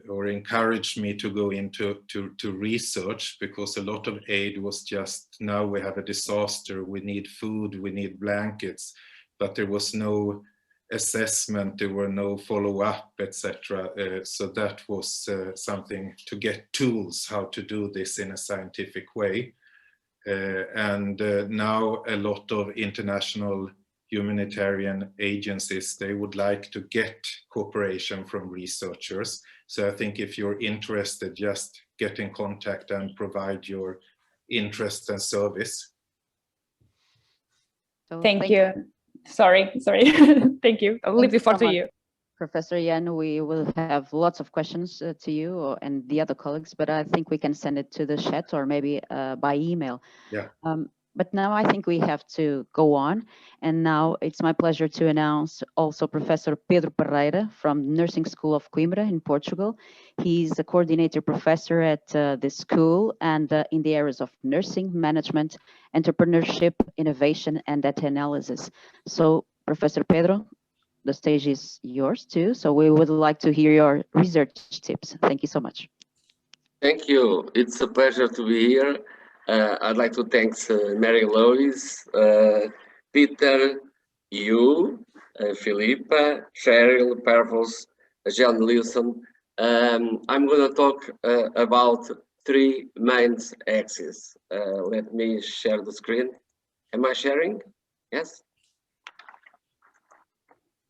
or encouraged me to go into research, because a lot of aid was just, now we have a disaster, we need food, we need blankets, but there was no assessment, there were no follow-up, etc. So that was something to get tools how to do this in a scientific way. And now a lot of international humanitarian agencies, they would like to get cooperation from researchers. So I think if you're interested, just get in contact and provide your interest and service. So thank you. Sorry. Thank you. I'll leave the floor to you. Professor Jan, we will have lots of questions to you and the other colleagues, but I think we can send it to the chat or maybe by email. Yeah. But now I think we have to go on. And now it's my pleasure to announce also Professor Pedro Perreira from Nursing School of Coimbra in Portugal. He's a coordinator professor at this school and in the areas of nursing, management, entrepreneurship, innovation, and data analysis. So Professor Pedro, the stage is yours too. So we would like to hear your research tips. Thank you so much. Thank you. It's a pleasure to be here. I'd like to thank Mary-Louise, Peter, you, Filipa, Cheryl, Pervos, John Lewison. I'm going to talk about three main axes. Let me share the screen. Am I sharing? Yes?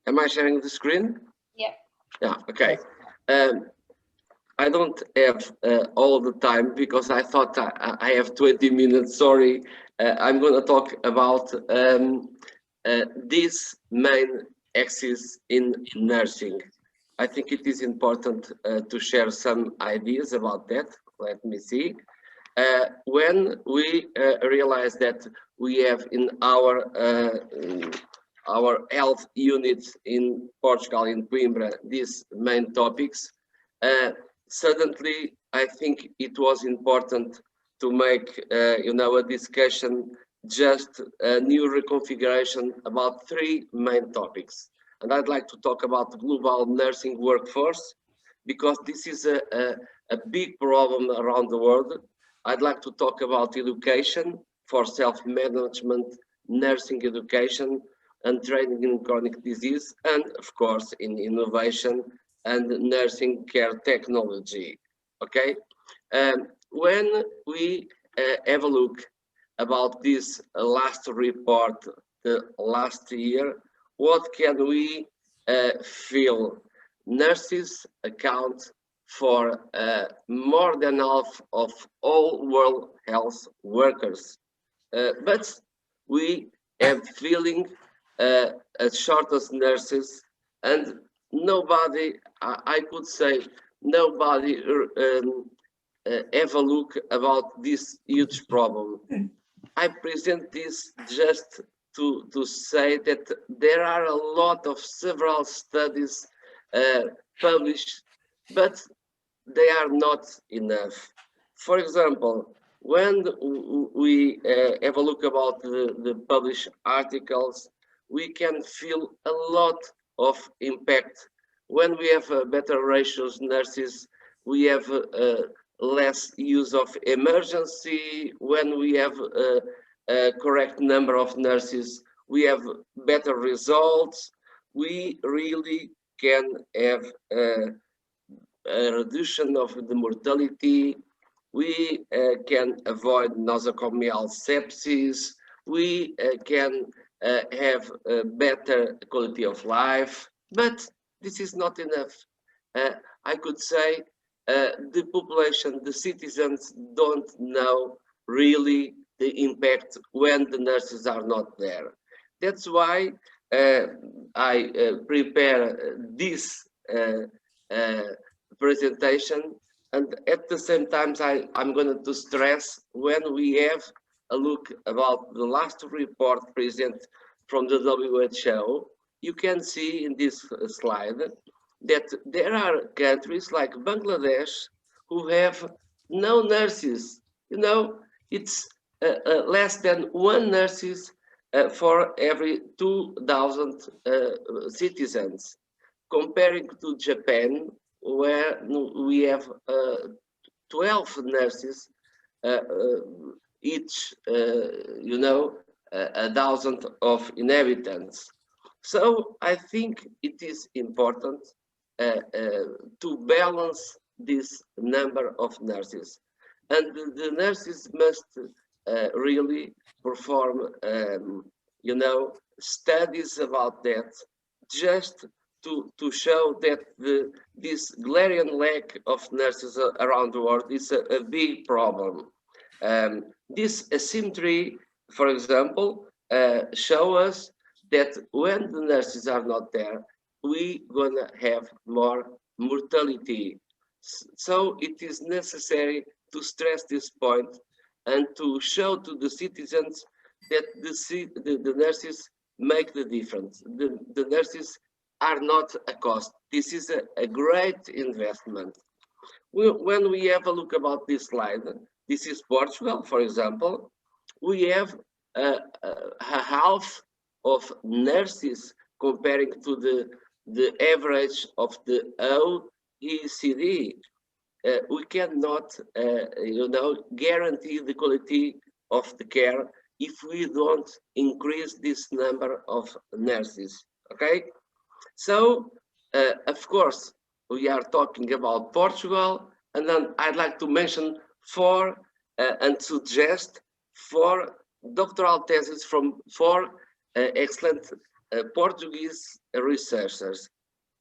Am I sharing the screen? Yeah. Yeah, okay. I don't have all the time because I thought I have 20 minutes, sorry. I'm going to talk about these main axes in nursing. I think it is important to share some ideas about that. Let me see. When we realize that we have in our health units in Portugal, in Coimbra, these main topics, suddenly I think it was important to make a discussion, just a new reconfiguration about three main topics. And I'd like to talk about the global nursing workforce, because this is a big problem around the world. I'd like to talk about education for self-management, nursing education, and training in chronic disease, and of course in innovation and nursing care technology. Okay, when we have a look about this last report, the last year, what can we feel? Nurses account for more than half of all world health workers. But we have feeling a shortage of nurses, and nobody, I could say, nobody have a look about this huge problem. I present this just to say that there are a lot of several studies published, but they are not enough. For example, when we have a look about the published articles, we can feel a lot of impact. When we have better ratios nurses, we have less use of emergency. When we have a correct number of nurses, we have better results. We really can have a reduction of the mortality. We can avoid nosocomial sepsis. We can have a better quality of life, but this is not enough. I could say the population, the citizens don't know really the impact when the nurses are not there. That's why I prepare this presentation, and at the same time I'm going to stress, when we have a look about the last report presented from the WHO, you can see in this slide that there are countries like Bangladesh who have no nurses. You know, it's less than 1 nurses for every 2,000 citizens, comparing to Japan, where we have 12 nurses each, you know, 1,000 of inhabitants. So I think it is important to balance this number of nurses, and the nurses must really perform, you know, studies about that, just to show that this glaring lack of nurses around the world is a big problem. This asymmetry, for example, show us that when the nurses are not there, we're gonna have more mortality. So it is necessary to stress this point and to show to the citizens that the nurses make the difference. The nurses are not a cost. This is a great investment. When we have a look about this slide, this is Portugal, for example. We have half of nurses comparing to the average of the OECD. We cannot, you know, guarantee the quality of the care if we don't increase this number of nurses. Okay, so of course we are talking about Portugal, and then I'd like to mention 4 and suggest 4 doctoral theses from 4 excellent Portuguese researchers.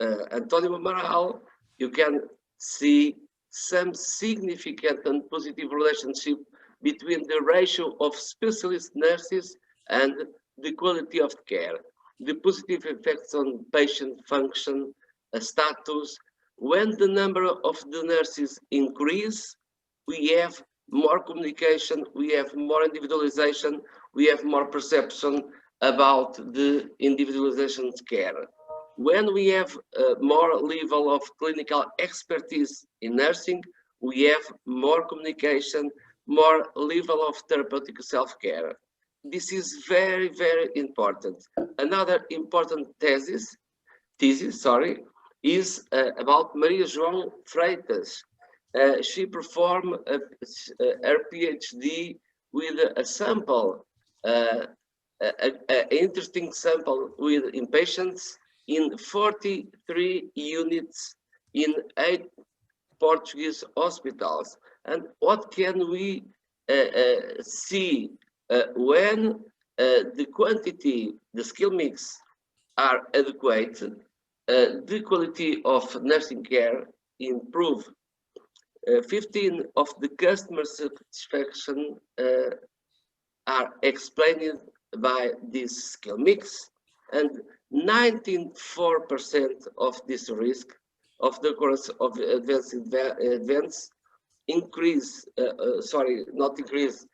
António Amaral, you can see some significant and positive relationship between the ratio of specialist nurses and the quality of care, the positive effects on patient function, status. When the number of the nurses increase, we have more communication, we have more individualization, we have more perception about the individualization care. When we have more level of clinical expertise in nursing, we have more communication, more level of therapeutic self-care. This is very, very important. Another important thesis, is about Maria João Freitas. She performed her PhD with a sample, an interesting sample in patients in 43 units in 8 Portuguese hospitals. And what can we see when the quantity, the skill mix are adequate, the quality of nursing care improve. 15 of the customer satisfaction are explained by this skill mix, and 94% of this risk of the occurrence of advanced events increase, not increase,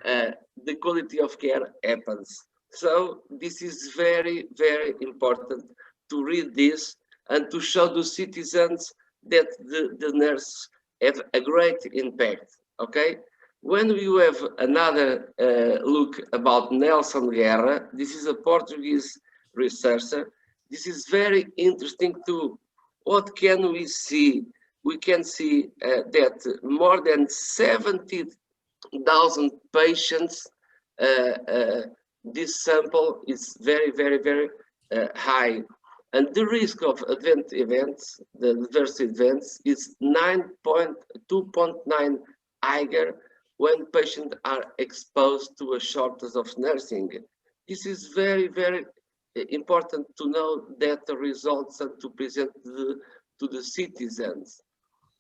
the quality of care happens. So this is very, very important to read this and to show the citizens that the nurse have a great impact, okay? When we have another look about Nelson Guerra, this is a Portuguese researcher. This is very interesting too. What can we see? We can see that more than 70,000 patients, this sample is very, very, very high. And the risk of adverse events, the adverse events, is 2.9 higher when patients are exposed to a shortage of nursing. This is very, very important to know that the results and to present to the citizens.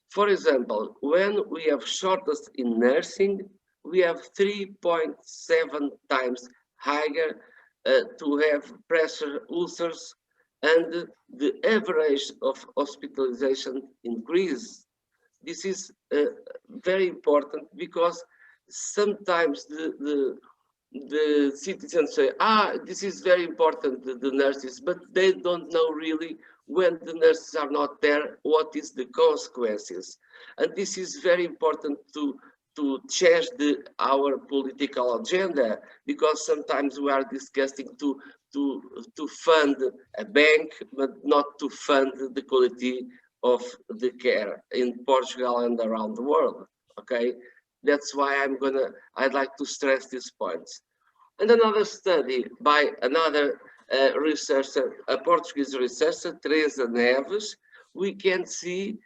For example, when we have shortage in nursing, we have 3.7 times higher to have pressure ulcers, and the average of hospitalization increase. This is very important because sometimes the citizens say, this is very important, the nurses, but they don't know really when the nurses are not there, what is the consequences. And this is very important to change our political agenda, because sometimes we are discussing to fund a bank, but not to fund the quality of the care in Portugal and around the world, okay? That's why I'd like to stress these points. And another study by another researcher, a Portuguese researcher, Teresa Neves, we can see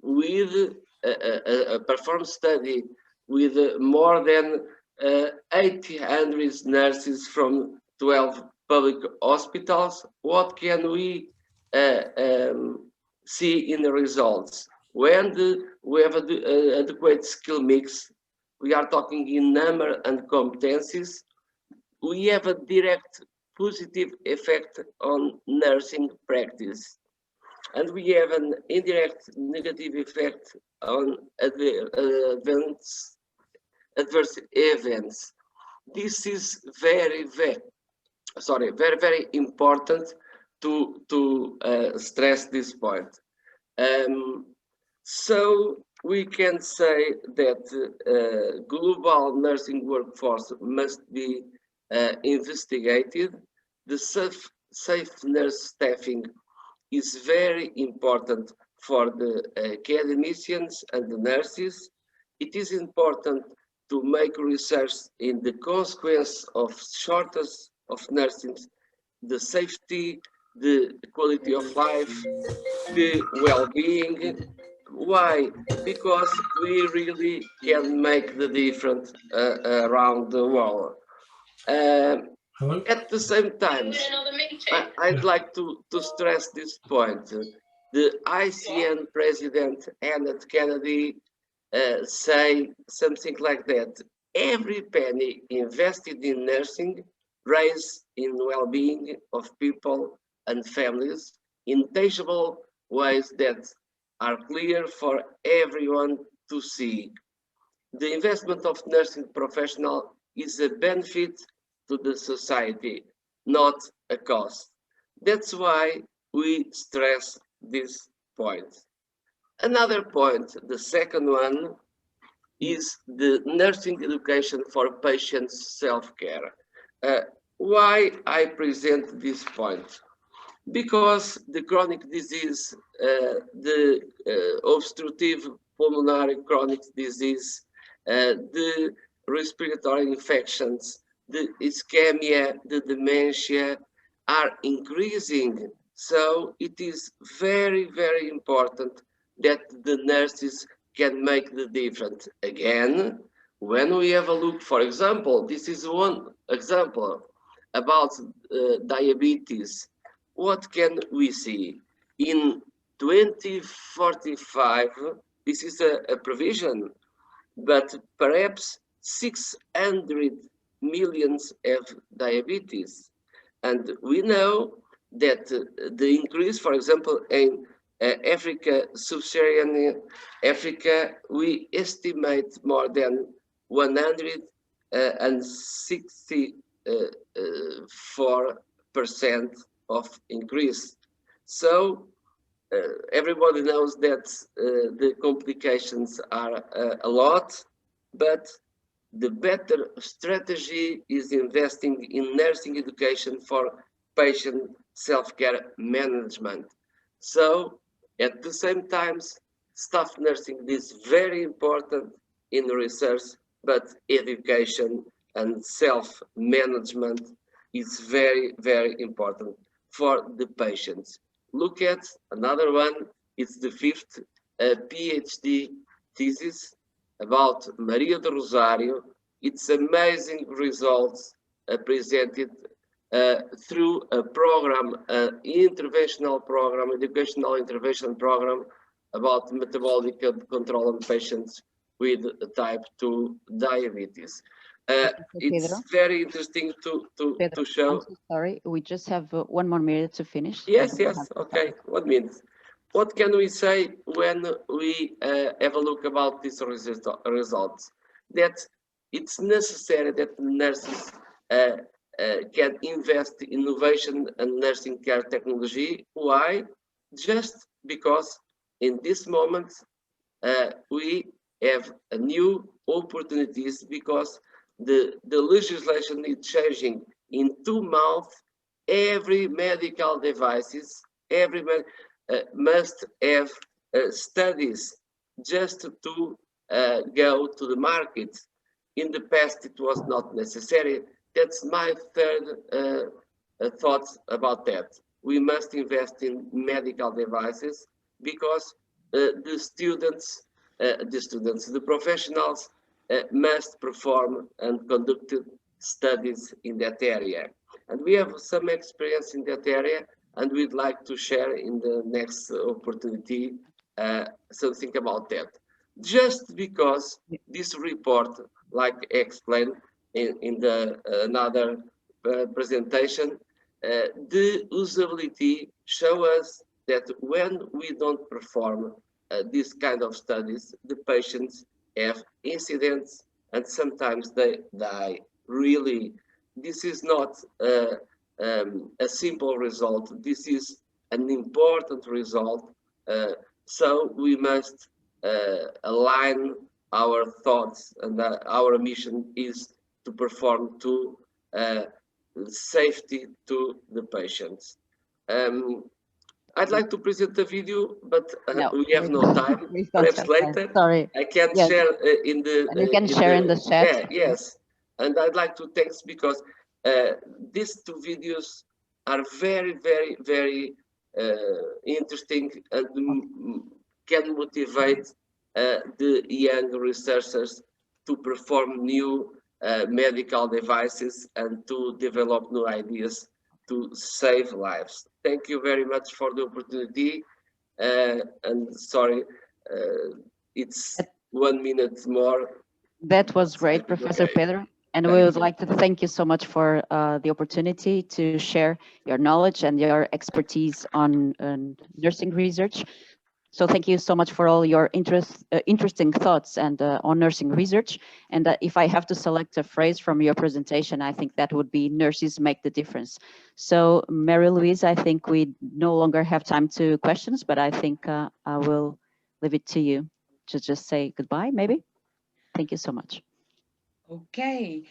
with a performed study with more than 800 nurses from 12 public hospitals. What can we see in the results? When we have an adequate skill mix, we are talking in number and competencies, we have a direct positive effect on nursing practice. And we have an indirect negative effect on adverse events. This is very, very important to stress this point. So we can say that global nursing workforce must be investigated. The safe nurse staffing is very important for the academicians and the nurses. It is important to make research in the consequence of shortage of nursing, the safety, the quality of life, the well-being. Why? Because we really can make the difference around the world. At the same time, I'd like to stress this point. The ICN president, Annette Kennedy, say something like that. Every penny invested in nursing raises in well-being of people and families in tangible ways that are clear for everyone to see. The investment of nursing professional is a benefit to the society, not a cost. That's why we stress this point. Another point, the second one, is the nursing education for patients' self-care. Why I present this point? Because the chronic disease, the obstructive pulmonary chronic disease, the respiratory infections, the ischemia, the dementia are increasing. So it is very, very important that the nurses can make the difference. Again, when we have a look, for example, this is one example about diabetes. What can we see? In 2045, this is a provision, but perhaps 600 million have diabetes. And we know that the increase, for example, in Africa, sub-Saharan Africa, we estimate more than 164% of increase. So everybody knows that the complications are a lot, but the better strategy is investing in nursing education for patient self-care management. So at the same time, staff nursing is very important in research, but education and self-management is very, very important for the patients. Look at another one, it's the fifth PhD thesis about Maria do Rosário. It's amazing results presented through a program, interventional program, educational intervention program about metabolic control in patients with type 2 diabetes. It's very interesting to show. I'm so sorry, we just have 1 more minute to finish. Yes, okay, 1 minute. What can we say when we have a look about these results? That it's necessary that nurses can invest in innovation and nursing care technology. Why? Just because in this moment we have a new opportunities, because the legislation is changing in 2 months. Every medical devices, must have studies just to go to the market. In the past, it was not necessary. That's my third thought about that. We must invest in medical devices because the professionals must perform and conduct studies in that area. And we have some experience in that area, and we'd like to share in the next opportunity something about that. Just because this report, like explained in the another presentation, the usability show us that when we don't perform this kind of studies, the patients have incidents and sometimes they die. Really, this is not a simple result. This is an important result. So we must align our thoughts, and our mission is to perform to safety to the patients. I'd like to present a video, but no, we have no time. Perhaps later. Sorry. I can't share in the. You can share in the chat. Yeah, yes, and I'd like to thank because these 2 videos are very, very, very interesting and can motivate the young researchers to perform new medical devices and to develop new ideas to save lives. Thank you very much for the opportunity. And sorry, it's 1 minute more. That was great, Professor Pedro. And we would like to thank you so much for the opportunity to share your knowledge and your expertise on nursing research. So thank you so much for all your interesting thoughts and on nursing research. And if I have to select a phrase from your presentation, I think that would be nurses make the difference. So Mary Louise, I think we no longer have time to questions, but I think I will leave it to you to just say goodbye, maybe. Thank you so much. Okay,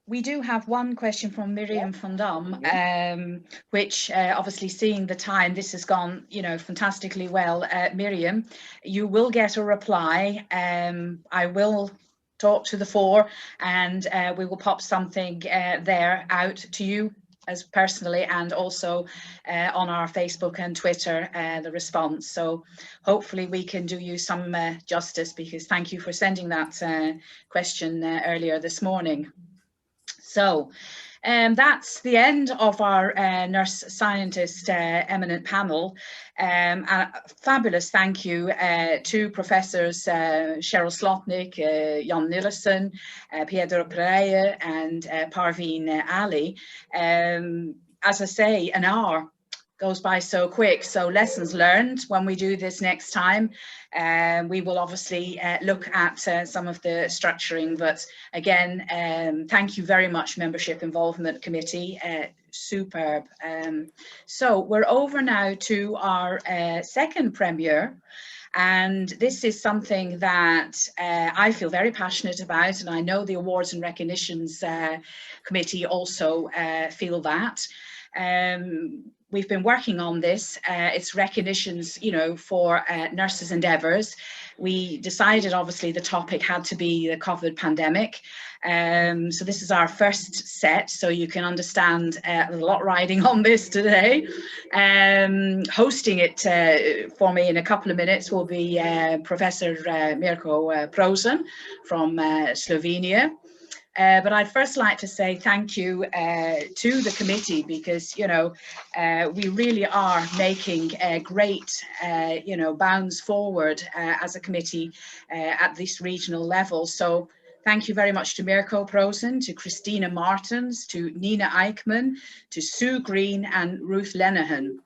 we do have one question from Miriam van Dam, which obviously, seeing the time, this has gone, fantastically well. Miriam, you will get a reply. I will talk to the 4 and we will pop something there out to you as personally, and also on our Facebook and Twitter, the response. So hopefully we can do you some justice, because thank you for sending that question earlier this morning. So That's the end of our nurse scientist eminent panel. A fabulous thank you to Professors Cheryl Slotnick, Jan Nilsson, Pedro Perreira and Parveen Ali. As I say, an hour goes by so quick. So lessons learned when we do this next time. We will obviously look at some of the structuring, but again, thank you very much, Membership Involvement Committee. Superb. So we're over now to our second premiere. And this is something that I feel very passionate about, and I know the Awards and Recognitions Committee also feel that. We've been working on this. It's recognitions, you know, for nurses' endeavours. We decided, obviously, the topic had to be the COVID pandemic. So this is our first set, so you can understand there's a lot riding on this today. Hosting it for me in a couple of minutes will be Professor Mirko Prosen from Slovenia. But I'd first like to say thank you to the committee, because, you know, we really are making great, you know, bounds forward as a committee at this regional level. So thank you very much to Mirko Prosen, to Christina Martens, to Nina Eichmann, to Sue Green and Ruth Lenehan.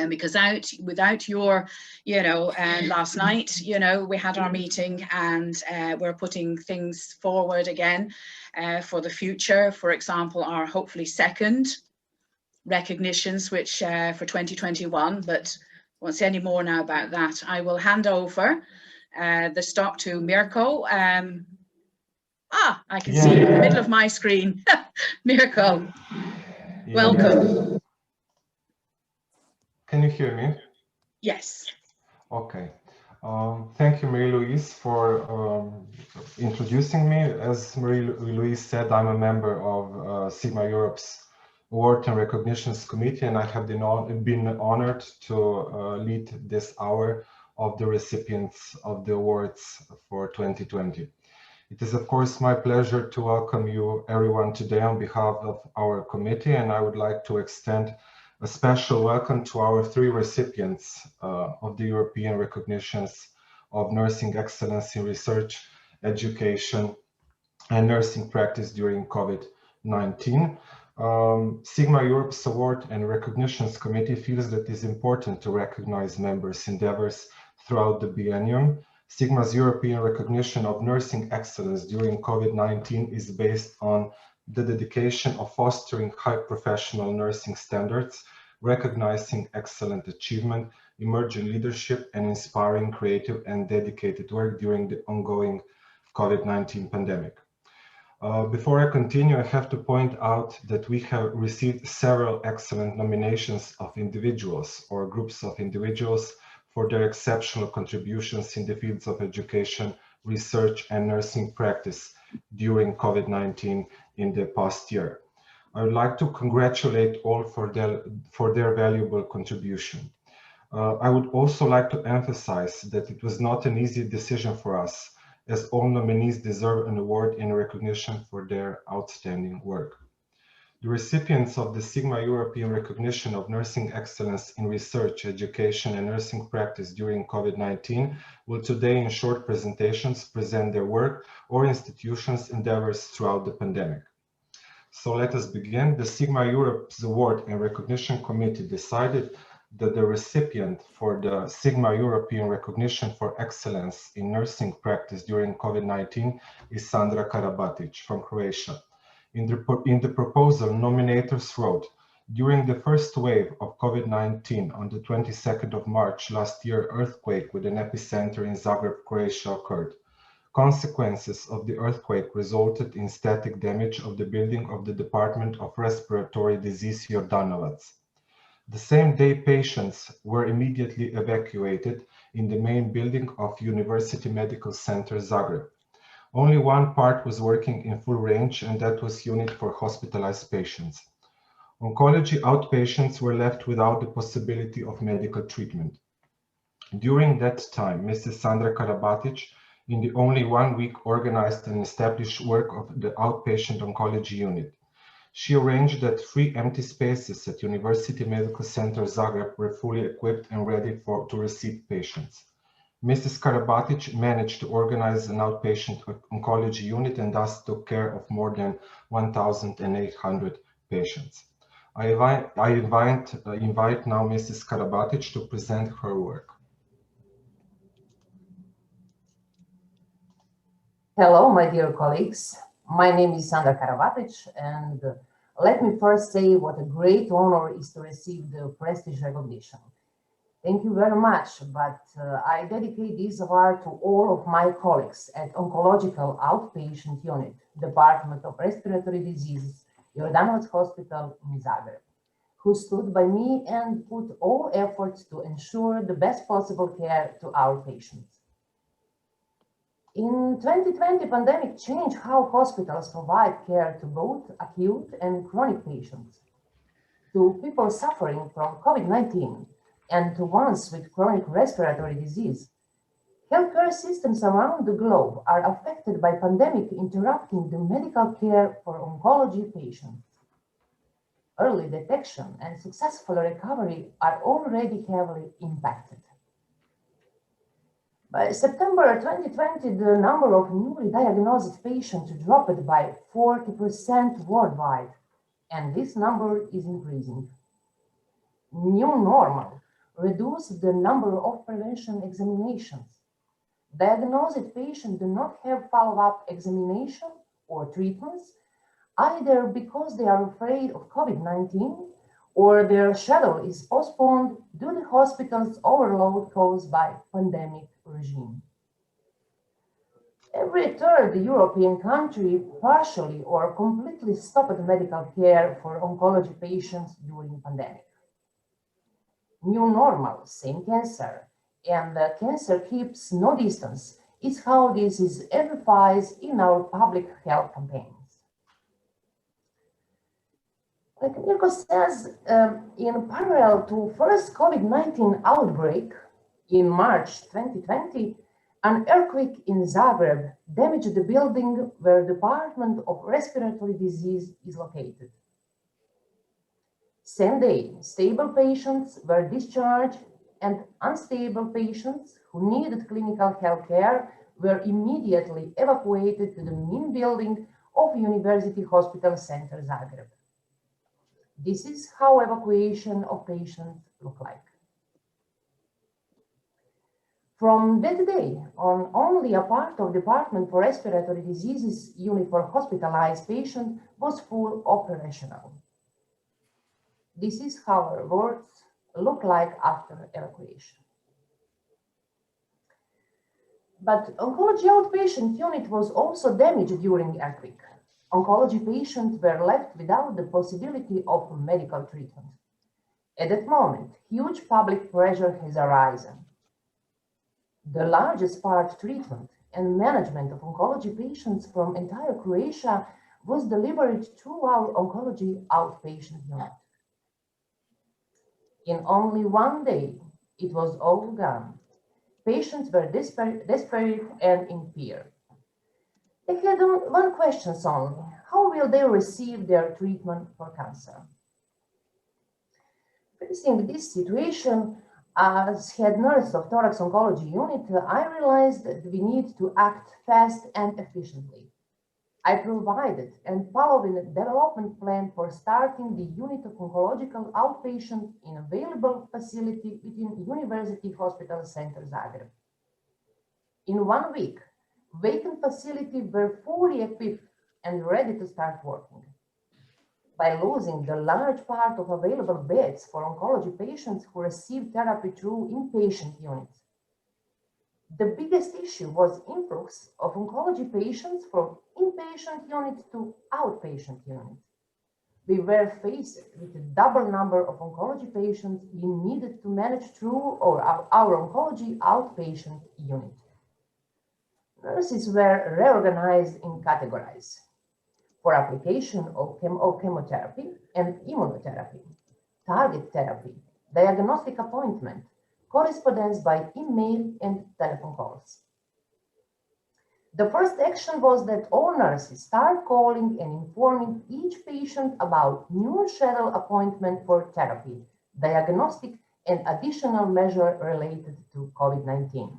Because without your, you know, last night, you know, we had our meeting, and we're putting things forward again for the future. For example, our hopefully second recognitions, which for 2021, but won't say any more now about that. I will hand over the stock to Mirko. I can see you in the middle of my screen. Mirko, welcome. Can you hear me? Yes. Okay. Thank you, Marie-Louise, for introducing me. As Marie-Louise said, I'm a member of Sigma Europe's Award and Recognitions Committee, and I have been honored to lead this hour of the recipients of the awards for 2020. It is, of course, my pleasure to welcome you, everyone, today on behalf of our committee, and I would like to extend a special welcome to our three recipients of the European recognitions of nursing excellence in research, education, and nursing practice during COVID-19. Sigma Europe's Award and Recognitions Committee feels that it is important to recognize members' endeavors throughout the biennium. Sigma's European recognition of nursing excellence during COVID-19 is based on the dedication of fostering high professional nursing standards, recognizing excellent achievement, emerging leadership, and inspiring creative and dedicated work during the ongoing COVID-19 pandemic. Before I continue, I have to point out that we have received several excellent nominations of individuals or groups of individuals for their exceptional contributions in the fields of education, research, and nursing practice during COVID-19 in the past year. I would like to congratulate all for their valuable contribution. I would also like to emphasize that it was not an easy decision for us, as all nominees deserve an award in recognition for their outstanding work. The recipients of the Sigma European Recognition of Nursing Excellence in Research, Education, and Nursing Practice during COVID-19 will today, in short presentations, present their work or institutions' endeavors throughout the pandemic. So let us begin. The Sigma Europe's Award and Recognition Committee decided that the recipient for the Sigma European Recognition for Excellence in Nursing Practice during COVID-19 is Sandra Karabatic from Croatia. In the proposal, nominators wrote, during the first wave of COVID-19 on the 22nd of March last year, earthquake with an epicenter in Zagreb, Croatia occurred. Consequences of the earthquake resulted in static damage of the building of the Department of Respiratory Disease Jordanovac. The same day, patients were immediately evacuated in the main building of University Medical Center Zagreb. Only one part was working in full range, and that was unit for hospitalized patients. Oncology outpatients were left without the possibility of medical treatment. During that time, Mrs. Sandra Karabatic, in the only 1 week, organized and established work of the outpatient oncology unit. She arranged that 3 empty spaces at University Medical Center Zagreb were fully equipped and ready to receive patients. Mrs. Karabatic managed to organize an outpatient oncology unit and thus took care of more than 1,800 patients. I invite now Mrs. Karabatic to present her work. Hello, my dear colleagues. My name is Sandra Karabatic, and let me first say what a great honor is to receive the prestige recognition. Thank you very much, but I dedicate this award to all of my colleagues at Oncological Outpatient Unit, Department of Respiratory Diseases, Jordanovac Hospital in Zagreb, who stood by me and put all efforts to ensure the best possible care to our patients. In 2020, pandemic changed how hospitals provide care to both acute and chronic patients, to people suffering from COVID-19, and to ones with chronic respiratory disease. Healthcare systems around the globe are affected by pandemic, interrupting the medical care for oncology patients. Early detection and successful recovery are already heavily impacted. By September 2020, the number of newly diagnosed patients dropped by 40% worldwide, and this number is increasing. New normal reduced the number of prevention examinations. Diagnosed patients do not have follow-up examination or treatments, either because they are afraid of COVID-19 or their schedule is postponed due to the hospital's overload caused by pandemic regime. Every third European country partially or completely stopped medical care for oncology patients during pandemic. New normal, same cancer, and cancer keeps no distance is how this is emphasized in our public health campaigns. Like Mirko says, in parallel to first COVID-19 outbreak in March 2020, an earthquake in Zagreb damaged the building where the Department of Respiratory Disease is located. Same day, stable patients were discharged and unstable patients who needed clinical health care were immediately evacuated to the main building of University Hospital Center Zagreb. This is how evacuation of patients look like. From that day on, only a part of Department for Respiratory Diseases unit for hospitalized patients was full operational. This is how our wards look like after evacuation. But oncology outpatient unit was also damaged during earthquake. Oncology patients were left without the possibility of medical treatment. At that moment, huge public pressure has arisen. The largest part treatment and management of oncology patients from entire Croatia was delivered through our oncology outpatient unit. In only one day, it was all gone. Patients were desperate and in fear. They had one question only: how will they receive their treatment for cancer? Facing this situation, as head nurse of thorax oncology unit, I realized that we need to act fast and efficiently. I provided and followed a development plan for starting the unit of oncological outpatient in available facility within University Hospital Center Zagreb. In 1 week, vacant facilities were fully equipped and ready to start working. By losing the large part of available beds for oncology patients who receive therapy through inpatient units, the biggest issue was influx of oncology patients from inpatient units to outpatient units. We were faced with a double number of oncology patients we needed to manage through our oncology outpatient unit. Nurses were reorganized in categories for application of chemotherapy and immunotherapy, target therapy, diagnostic appointment, correspondence by email and telephone calls. The first action was that all nurses start calling and informing each patient about new scheduled appointment for therapy, diagnostic, and additional measure related to COVID-19.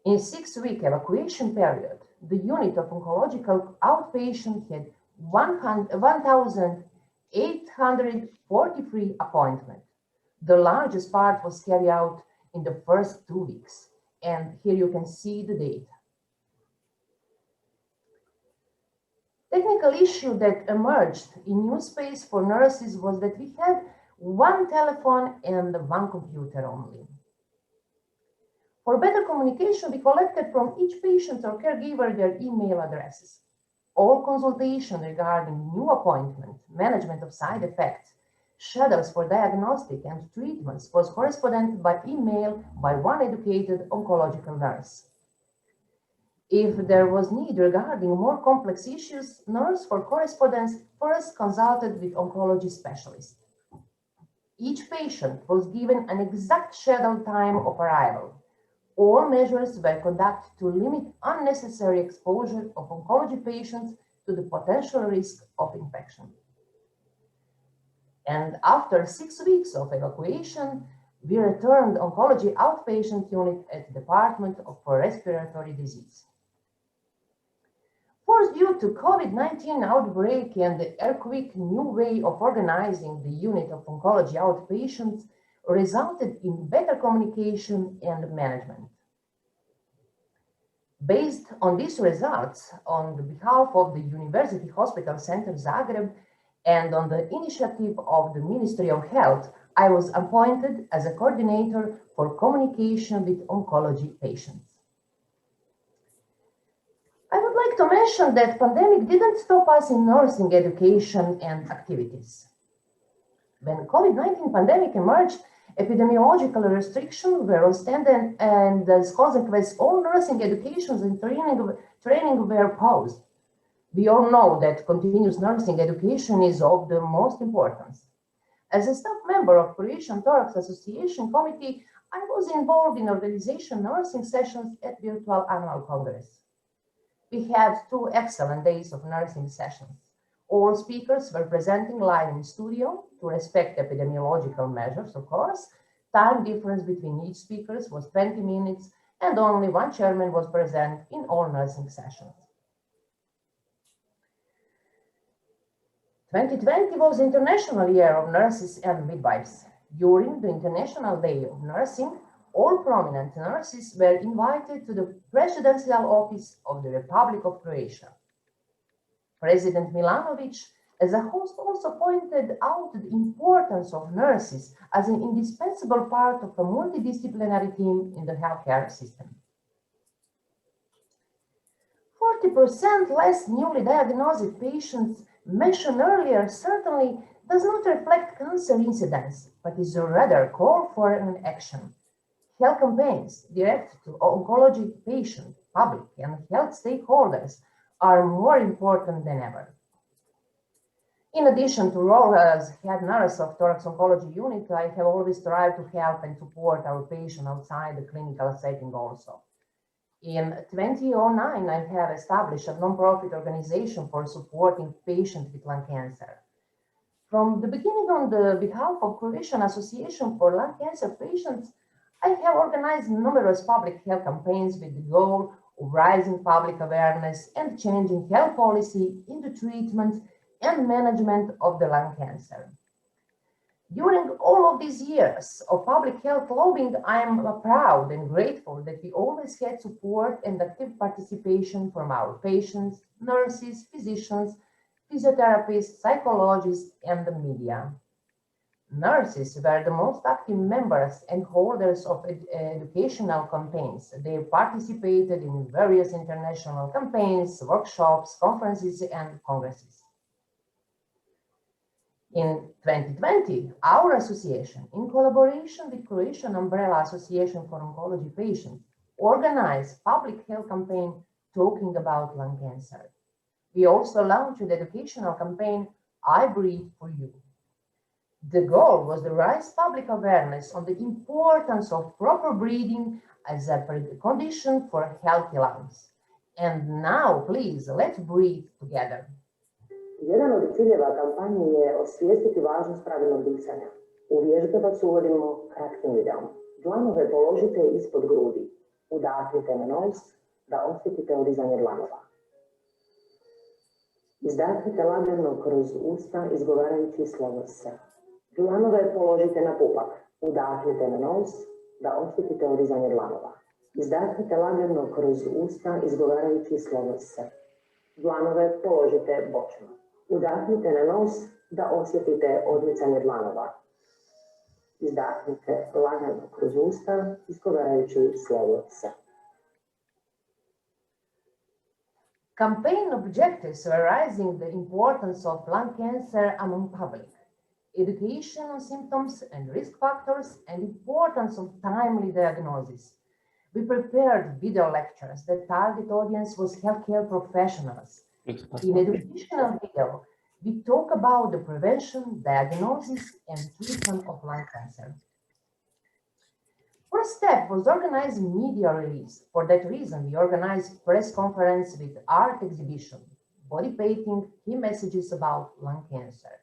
In 6-week evacuation period, the unit of oncological outpatient had 1,843 appointments. The largest part was carried out in the first 2 weeks. And here you can see the data. Technical issue that emerged in new space for nurses was that we had one telephone and one computer only. For better communication, we collected from each patient or caregiver their email addresses. All consultation regarding new appointment, management of side effects, schedules for diagnostic and treatments was corresponded by email by one educated oncological nurse. If there was need regarding more complex issues, nurse for correspondence first consulted with oncology specialist. Each patient was given an exact scheduled time of arrival. All measures were conducted to limit unnecessary exposure of oncology patients to the potential risk of infection. And after 6 weeks of evacuation, we returned oncology outpatient unit at the Department of Respiratory Disease. Of course, due to COVID-19 outbreak and the quick new way of organizing the unit of oncology outpatients resulted in better communication and management. Based on these results, on the behalf of the University Hospital Center Zagreb and on the initiative of the Ministry of Health, I was appointed as a coordinator for communication with oncology patients. I would like to mention that pandemic didn't stop us in nursing education and activities. When COVID-19 pandemic emerged, epidemiological restrictions were extended and as consequence, all nursing educations and training were paused. We all know that continuous nursing education is of the most importance. As a staff member of Croatian Thorax Association Committee, I was involved in organization nursing sessions at virtual annual congress. We had 2 excellent days of nursing sessions. All speakers were presenting live in studio to respect epidemiological measures, of course. Time difference between each speaker was 20 minutes and only one chairman was present in all nursing sessions. 2020 was International Year of Nurses and Midwives. During the International Day of Nursing, all prominent nurses were invited to the Presidential Office of the Republic of Croatia. President Milanovic, as a host, also pointed out the importance of nurses as an indispensable part of a multidisciplinary team in the healthcare system. 40% less newly diagnosed patients mentioned earlier certainly does not reflect cancer incidence, but is a rather call for an action. Health campaigns directed to oncology patients, public, and health stakeholders are more important than ever. In addition to role as head nurse of thorax oncology unit, I have always strived to help and support our patients outside the clinical setting also. In 2009, I have established a non-profit organization for supporting patients with lung cancer. From the beginning, on the behalf of Croatian Association for Lung Cancer Patients, I have organized numerous public health campaigns with the goal of raising public awareness and changing health policy in the treatment and management of the lung cancer. During all of these years of public health lobbying, I am proud and grateful that we always had support and active participation from our patients, nurses, physicians, physiotherapists, psychologists, and the media. Nurses were the most active members and holders of educational campaigns. They participated in various international campaigns, workshops, conferences, and congresses. In 2020, our association, in collaboration with Croatian Umbrella Association for Oncology Patients, organized public health campaign talking about lung cancer. We also launched the educational campaign, I Breathe for You. The goal was to raise public awareness on the importance of proper breathing as a precondition for healthy lungs. And now, please, let's breathe together. Jedan od ciljeva kampanje je osvijestiti važnost pravilnog disanja. U vježbe vas uvodimo kratkim videom. Dlanove položite ispod grudi. Udahnite na nos da osjetite udizanje dlanova. Izdahnite lagano kroz usta izgovarajući slovo S. Dlanove položite na pupak. Udahnite na nos da osjetite udizanje dlanova. Izdahnite lagano kroz usta izgovarajući slovo S. Dlanove položite bočno. Udahnite na nos da osjetite odmicanje dlanova. Izdahnite lagano kroz usta izgovarajući slovo S. Campaign objectives were raising the importance of lung cancer among public, education on symptoms and risk factors, and importance of timely diagnosis. We prepared video lectures. The target audience was healthcare professionals. In educational video, we talk about the prevention, diagnosis, and treatment of lung cancer. First step was organizing media release. For that reason, we organized press conference with art exhibition, body painting, key messages about lung cancer,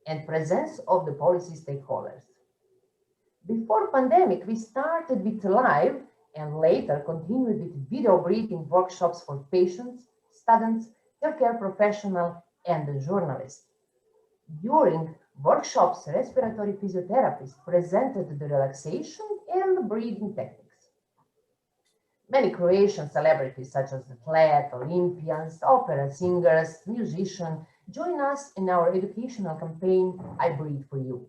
and presence of the policy stakeholders. Before pandemic, we started with live and later continued with video breathing workshops for patients, students, healthcare professionals, and the journalists. During workshops, respiratory physiotherapists presented the relaxation and breathing techniques. Many Croatian celebrities such as athletes, Olympians, opera singers, musicians join us in our educational campaign, I Breathe for You.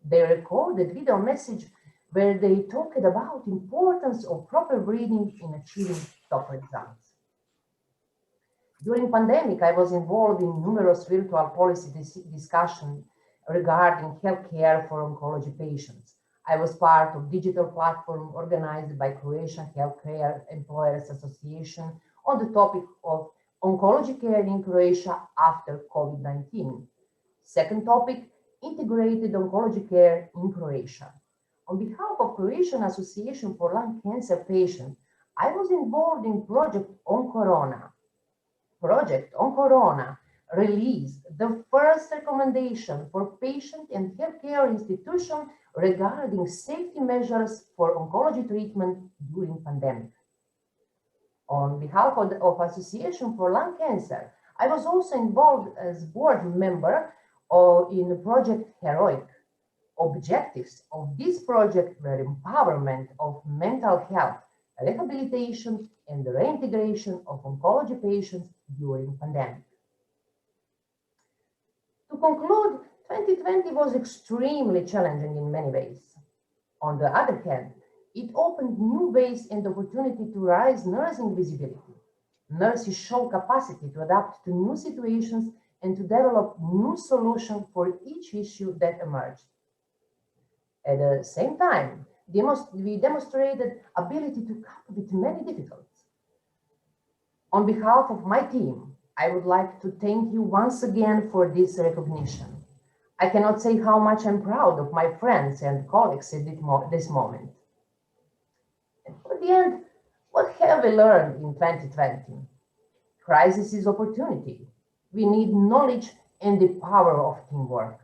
They recorded video message where they talked about importance of proper breathing in achieving top results. During pandemic, I was involved in numerous virtual policy discussions regarding healthcare for oncology patients. I was part of digital platform organized by Croatian Healthcare Employers Association on the topic of oncology care in Croatia after COVID-19. Second topic, integrated oncology care in Croatia. On behalf of Croatian Association for Lung Cancer Patients, I was involved in Project On Corona. Project On Corona released the first recommendation for patient and healthcare institutions regarding safety measures for oncology treatment during pandemic. On behalf of Association for Lung Cancer, I was also involved as board member in Project Heroic. Objectives of this project were empowerment of mental health, rehabilitation, and the reintegration of oncology patients during pandemic. To conclude, 2020 was extremely challenging in many ways. On the other hand, it opened new ways and opportunity to raise nursing visibility. Nurses show capacity to adapt to new situations and to develop new solutions for each issue that emerged. At the same time, we demonstrated ability to cope with many difficulties. On behalf of my team, I would like to thank you once again for this recognition. I cannot say how much I'm proud of my friends and colleagues at this moment. And for the end, what have we learned in 2020? Crisis is opportunity. We need knowledge and the power of teamwork.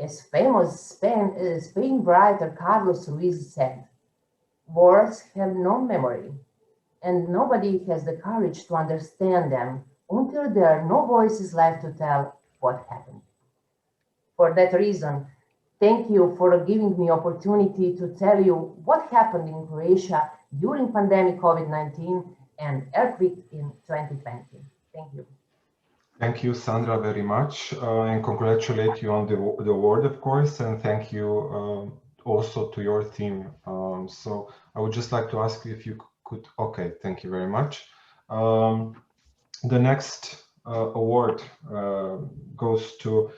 As famous Spain writer Carlos Ruiz said, words have no memory, and nobody has the courage to understand them until there are no voices left to tell what happened. For that reason, thank you for giving me opportunity to tell you what happened in Croatia during pandemic COVID-19 and earthquake in 2020. Thank you. Thank you, Sandra, very much, and congratulate you on the award, of course, and thank you also to your team. So I would just like to ask you if you could, okay, thank you very much. The next award goes to,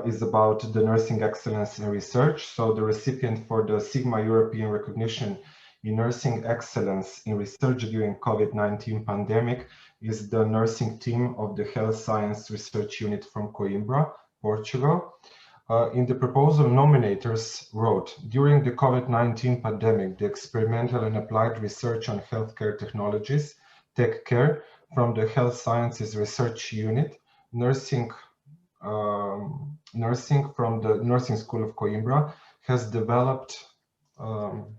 is about the nursing excellence in research. So the recipient for the Sigma European recognition in nursing excellence in research during COVID-19 pandemic is the nursing team of the Health Science Research Unit from Coimbra, Portugal. In the proposal, nominators wrote, during the COVID-19 pandemic, the experimental and applied research on healthcare technologies, TechCare, from the Health Sciences Research Unit, nursing from the Nursing School of Coimbra, has developed and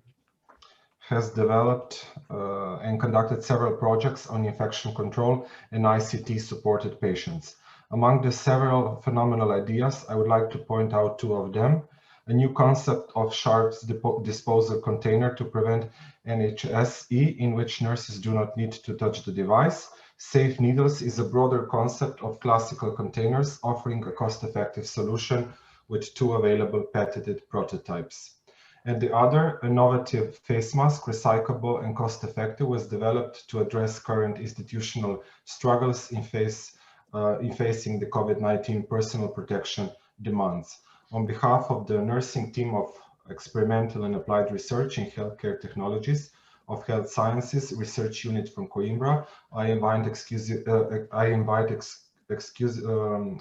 conducted several projects on infection control and ICT supported patients. Among the several phenomenal ideas, I would like to point out two of them. A new concept of sharps disposal container to prevent NHSE, in which nurses do not need to touch the device. Safe needles is a broader concept of classical containers, offering a cost-effective solution with two available patented prototypes. And the other, innovative face mask, recyclable and cost-effective, was developed to address current institutional struggles in facing the COVID-19 personal protection demands. On behalf of the nursing team of Experimental and Applied Research in Healthcare Technologies of Health Sciences Research Unit from Coimbra, I invite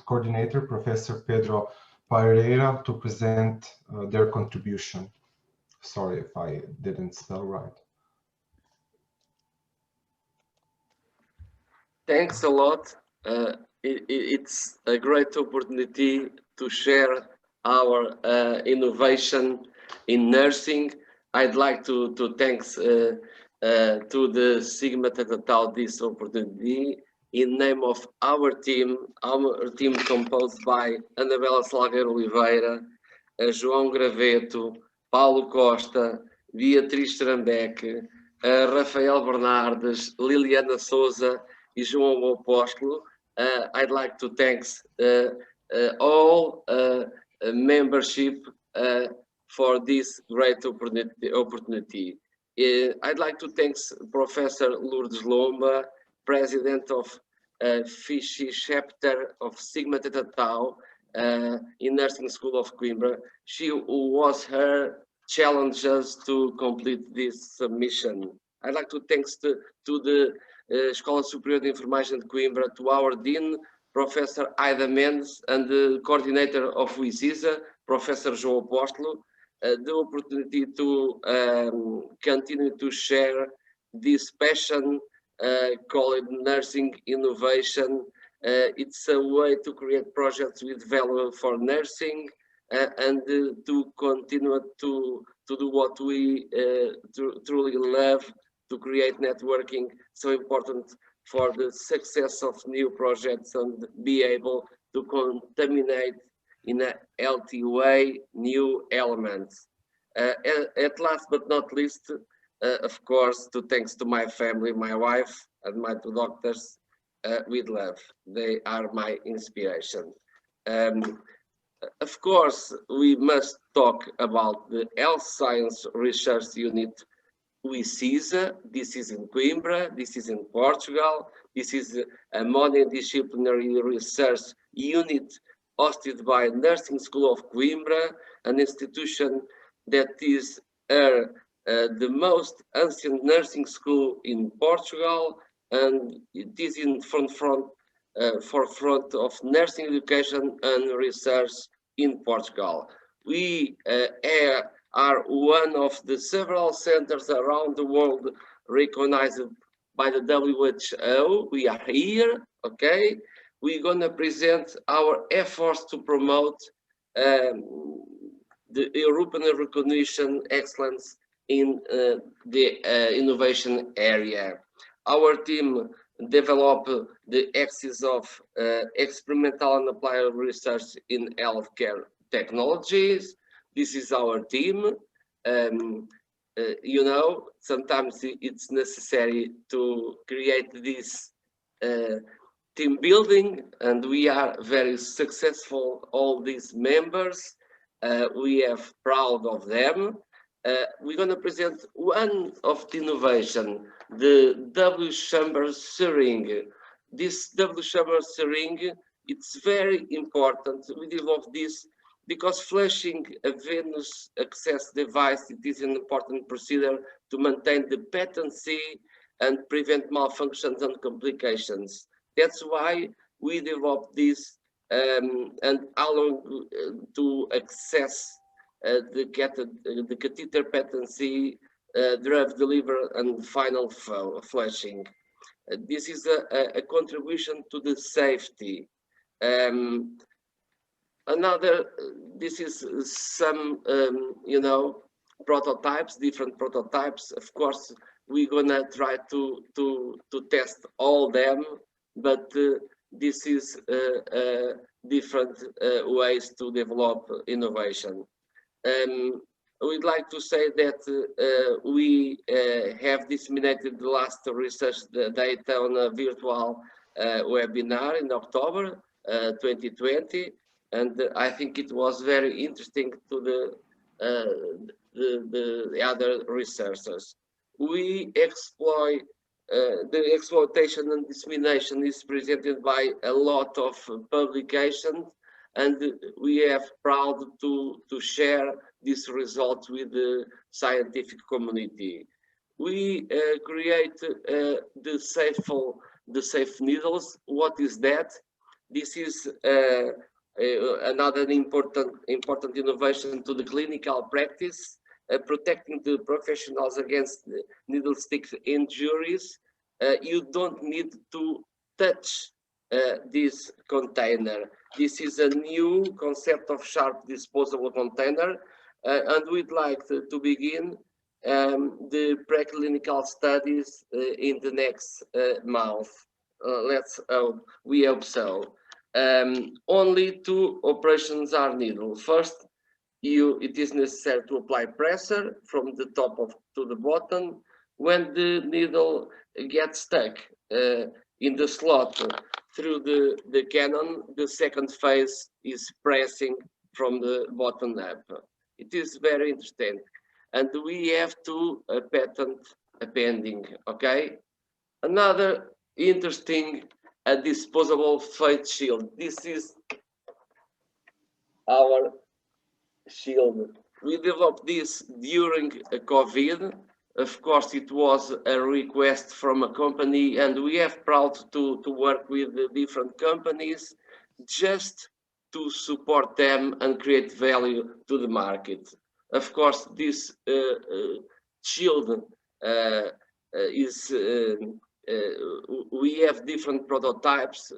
coordinator Professor Pedro Perreira to present their contribution. Sorry if I didn't spell right. Thanks a lot. It's a great opportunity to share our innovation in nursing. I'd like to thanks to the Sigma Theta Tau this opportunity in name of our team composed by Anabela Salgueiro Oliveira, João Graveto, Paulo Costa, Beatriz Trambeque, Rafael Bernardes, Liliana Souza e João Apóstolo. I'd like to thanks all membership for this great opportunity. I'd like to thanks Professor Lourdes Lomba, President of Fishy Chapter of Sigma Theta Tau in Nursing School of Coimbra. She was her challenges to complete this submission. I'd like to thanks to the Escola Superior de Enfermagem de Coimbra, to our Dean, Professor Aida Mendes, and the coordinator of WISISA, Professor João Apóstolo, the opportunity to continue to share this passion called nursing innovation. It's a way to create projects with value for nursing and to continue to do what we truly love, to create networking, so important for the success of new projects and be able to contaminate in a healthy way new elements. At last but not least, of course, thanks to my family, my wife and my two doctors, with love. They are my inspiration. Of course, we must talk about the Health Science Research Unit WISISA. This is in Coimbra, this is in Portugal, this is a multidisciplinary research unit hosted by Nursing School of Coimbra, an institution that is the most ancient nursing school in Portugal, and it is in forefront of nursing education and research in Portugal. We are one of the several centers around the world recognized by the WHO. We are here, okay? We're gonna present our efforts to promote the European recognition excellence in the innovation area. Our team developed the axis of experimental and applied research in healthcare technologies. This is our team. You know, sometimes it's necessary to create this team building, and we are very successful, all these members. We are proud of them. We're going to present one of the innovation, the double chamber syringe. This double chamber syringe, it's very important. We developed this because flushing a venous access device, it is an important procedure to maintain the patency and prevent malfunctions and complications. That's why we developed this and how long to access the catheter patency, drug delivery, and final flushing. This is a contribution to the safety. This is some, you know, prototypes, different prototypes. Of course, we're gonna try to test all them, but this is different ways to develop innovation. We'd like to say that we have disseminated the last research data on a virtual webinar in October 2020, and I think it was very interesting to the other researchers. We exploit the exploitation and dissemination is presented by a lot of publications, and we are proud to share these results with the scientific community. We create the safe needles. What is that? This is another important innovation to the clinical practice, protecting the professionals against needle stick injuries. You don't need to touch this container. This is a new concept of sharp disposable container, and we'd like to begin the preclinical studies in the next month. We hope so. Only two operations are needed. First, it is necessary to apply pressure from the top to the bottom. When the needle gets stuck in the slot through the cannon, the second phase is pressing from the bottom up. It is very interesting, and we have two patent pending. Okay, another interesting disposable face shield. This is our shield. We developed this during COVID. Of course, it was a request from a company, and we are proud to work with the different companies just to support them and create value to the market. Of course, this shield we have different prototypes.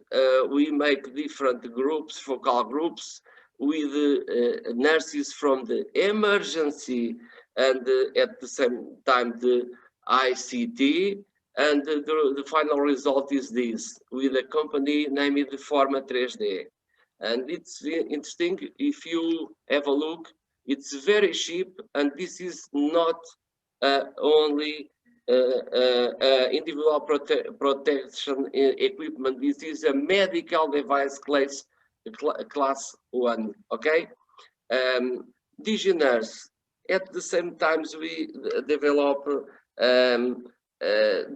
We make different groups, focal groups, with nurses from the emergency and at the same time the ICT, and the final result is this, with a company named Forma 3D. And it's interesting, if you have a look, it's very cheap, and this is not only individual protection equipment. This is a medical device class 1, okay? Digeners. At the same time, we develop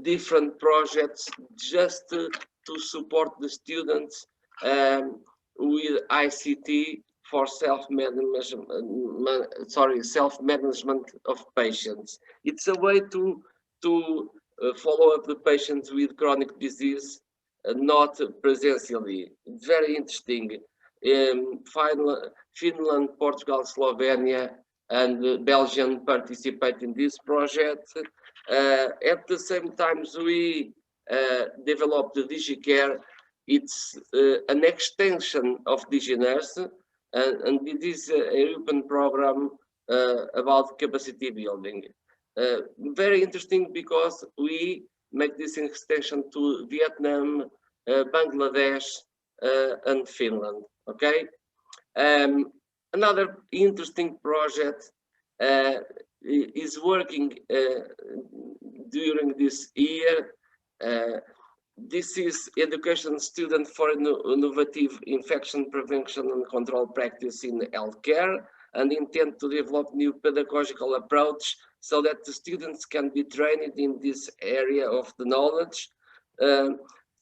different projects just to support the students with ICT for self-management of patients. It's a way to follow up the patients with chronic disease, not presentially. It's very interesting. Finland, Portugal, Slovenia, and Belgium participate in this project. At the same time, we developed the DigiCare. It's an extension of DigiNurse, and it is a European program about capacity building. Very interesting because we make this extension to Vietnam, Bangladesh, and Finland. Okay. Another interesting project is working during this year. This is education student for innovative infection prevention and control practice in healthcare, and intend to develop new pedagogical approach so that the students can be trained in this area of the knowledge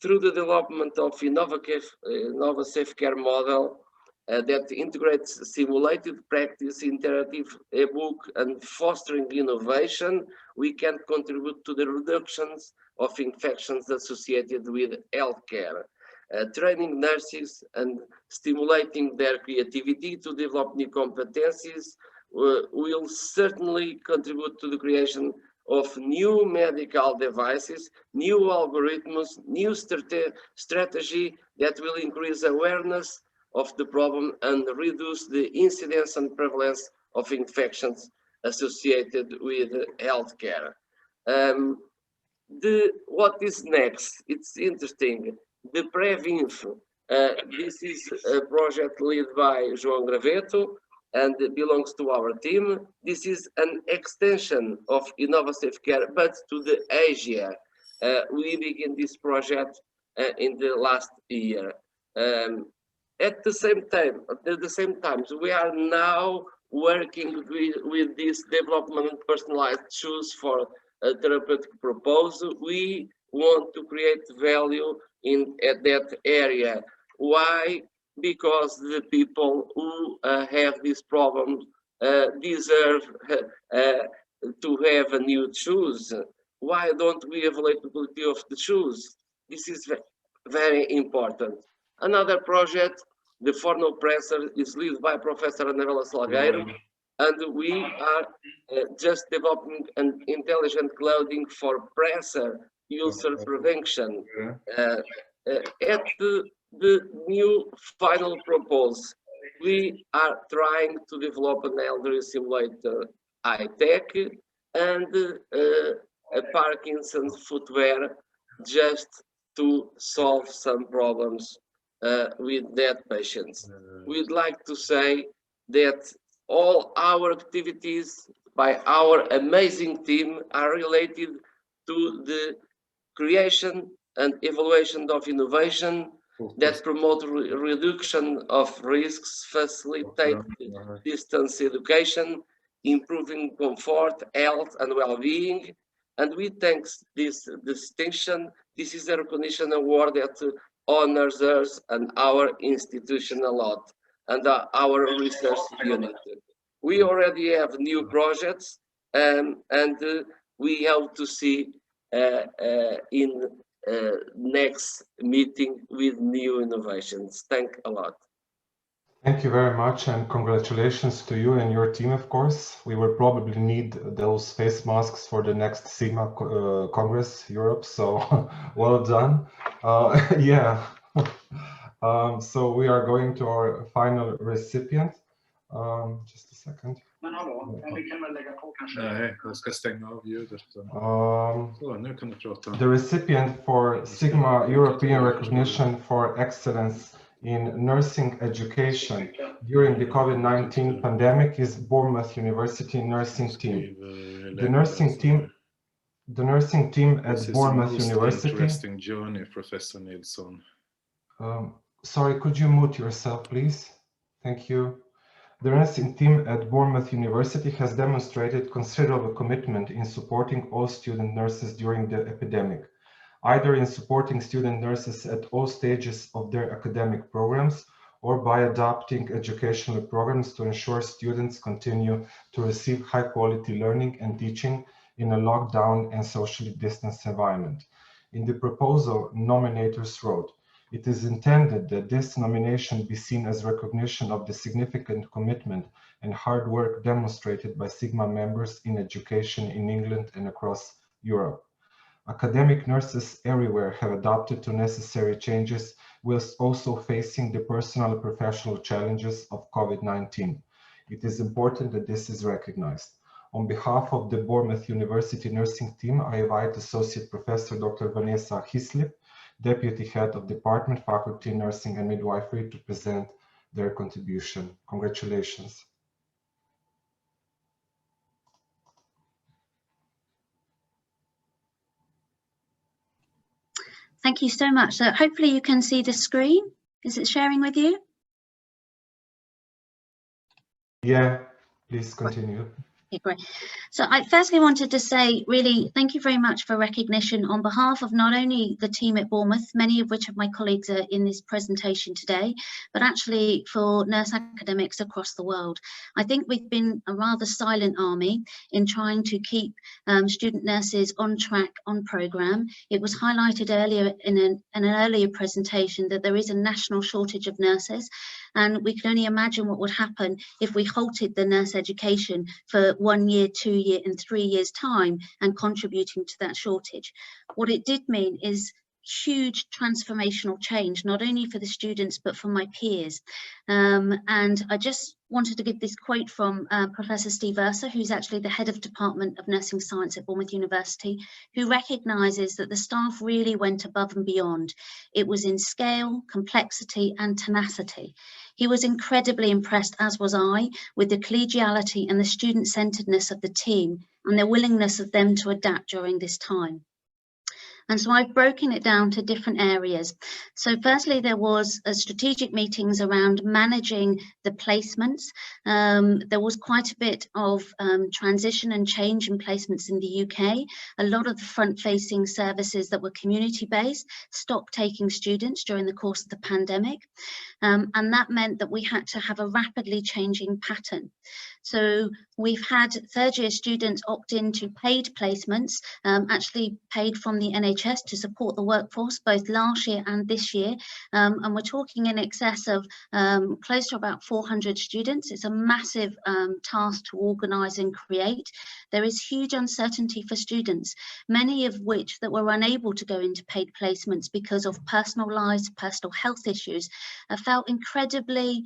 through the development of innovative care model that integrates simulated practice, interactive ebook, and fostering innovation. We can contribute to the reductions of infections associated with healthcare. training nurses and stimulating their creativity to develop new competencies will certainly contribute to the creation of new medical devices, new algorithms, new strategy that will increase awareness of the problem and reduce the incidence and prevalence of infections associated with healthcare. What is next? It's interesting. The PrevInf, this is a project led by João Graveto and belongs to our team. This is an extension of Innovative Care, but to the Asia. We begin this project in the last year. At the same time, we are now working with this development of personalized shoes for a therapeutic proposal. We want to create value at that area. Why? Because the people who have this problem deserve to have a new shoes. Why don't we evaluate the quality of the shoes? This is very important. Another project, the Forno Presser, is led by Professor Anabela Salgueiro, and we are just developing an intelligent clothing for presser ulcer prevention. At the new final proposal, we are trying to develop an elderly simulator high-tech and a Parkinson's footwear just to solve some problems with that patients. We'd like to say that all our activities by our amazing team are related to the creation and evaluation of innovation that promote reduction of risks, facilitate distance education, improving comfort, health, and well-being. And we thank this distinction. This is a recognition award that honors us and our institution a lot, and our research unit. We already have new projects, and we hope to see in next meeting with new innovations. Thank a lot. Thank you very much, and congratulations to you and your team, of course. We will probably need those face masks for the next Sigma Congress Europe, so well done. Yeah. So we are going to our final recipient. Just a second. The recipient for Sigma European Recognition for Excellence in Nursing Education during the COVID-19 pandemic is Bournemouth University Nursing Team. The nursing team at Bournemouth University. Interesting journey, Professor Nilsson. Sorry, could you mute yourself, please? Thank you. The nursing team at Bournemouth University has demonstrated considerable commitment in supporting all student nurses during the epidemic, either in supporting student nurses at all stages of their academic programs or by adapting educational programs to ensure students continue to receive high-quality learning and teaching in a lockdown and socially distanced environment. In the proposal, nominators wrote, "It is intended that this nomination be seen as recognition of the significant commitment and hard work demonstrated by Sigma members in education in England and across Europe. Academic nurses everywhere have adapted to necessary changes whilst also facing the personal and professional challenges of COVID-19. It is important that this is recognized. On behalf of the Bournemouth University nursing team, I invite Associate Professor Dr. Vanessa Hislip, Deputy Head of Department, Faculty, Nursing and Midwifery, to present their contribution. Congratulations. Thank you so much. So hopefully you can see the screen. Is it sharing with you? Yeah, please continue. Okay, great. So I firstly wanted to say really thank you very much for recognition on behalf of not only the team at Bournemouth, many of which of my colleagues are in this presentation today, but actually for nurse academics across the world. I think we've been a rather silent army in trying to keep student nurses on track, on programme. It was highlighted earlier in an earlier presentation that there is a national shortage of nurses, and we can only imagine what would happen if we halted the nurse education for 1 year, 2 year and 3 years time and contributing to that shortage. What it did mean is huge transformational change, not only for the students but for my peers. And I just wanted to give this quote from Professor Steve Ursa, who's actually the head of Department of Nursing Science at Bournemouth University, who recognises that the staff really went above and beyond. It was in scale, complexity and tenacity. He was incredibly impressed, as was I, with the collegiality and the student-centeredness of the team and the willingness of them to adapt during this time. And so I've broken it down to different areas. So firstly, there was strategic meetings around managing the placements. There was quite a bit of transition and change in placements in the UK. A lot of the front-facing services that were community-based stopped taking students during the course of the pandemic. And that meant that we had to have a rapidly changing pattern. So we've had third-year students opt into paid placements, actually paid from the NHS to support the workforce, both last year and this year. And we're talking in excess of close to about 400 students. It's a massive task to organise and create. There is huge uncertainty for students, many of which that were unable to go into paid placements because of personal lives, personal health issues, felt incredibly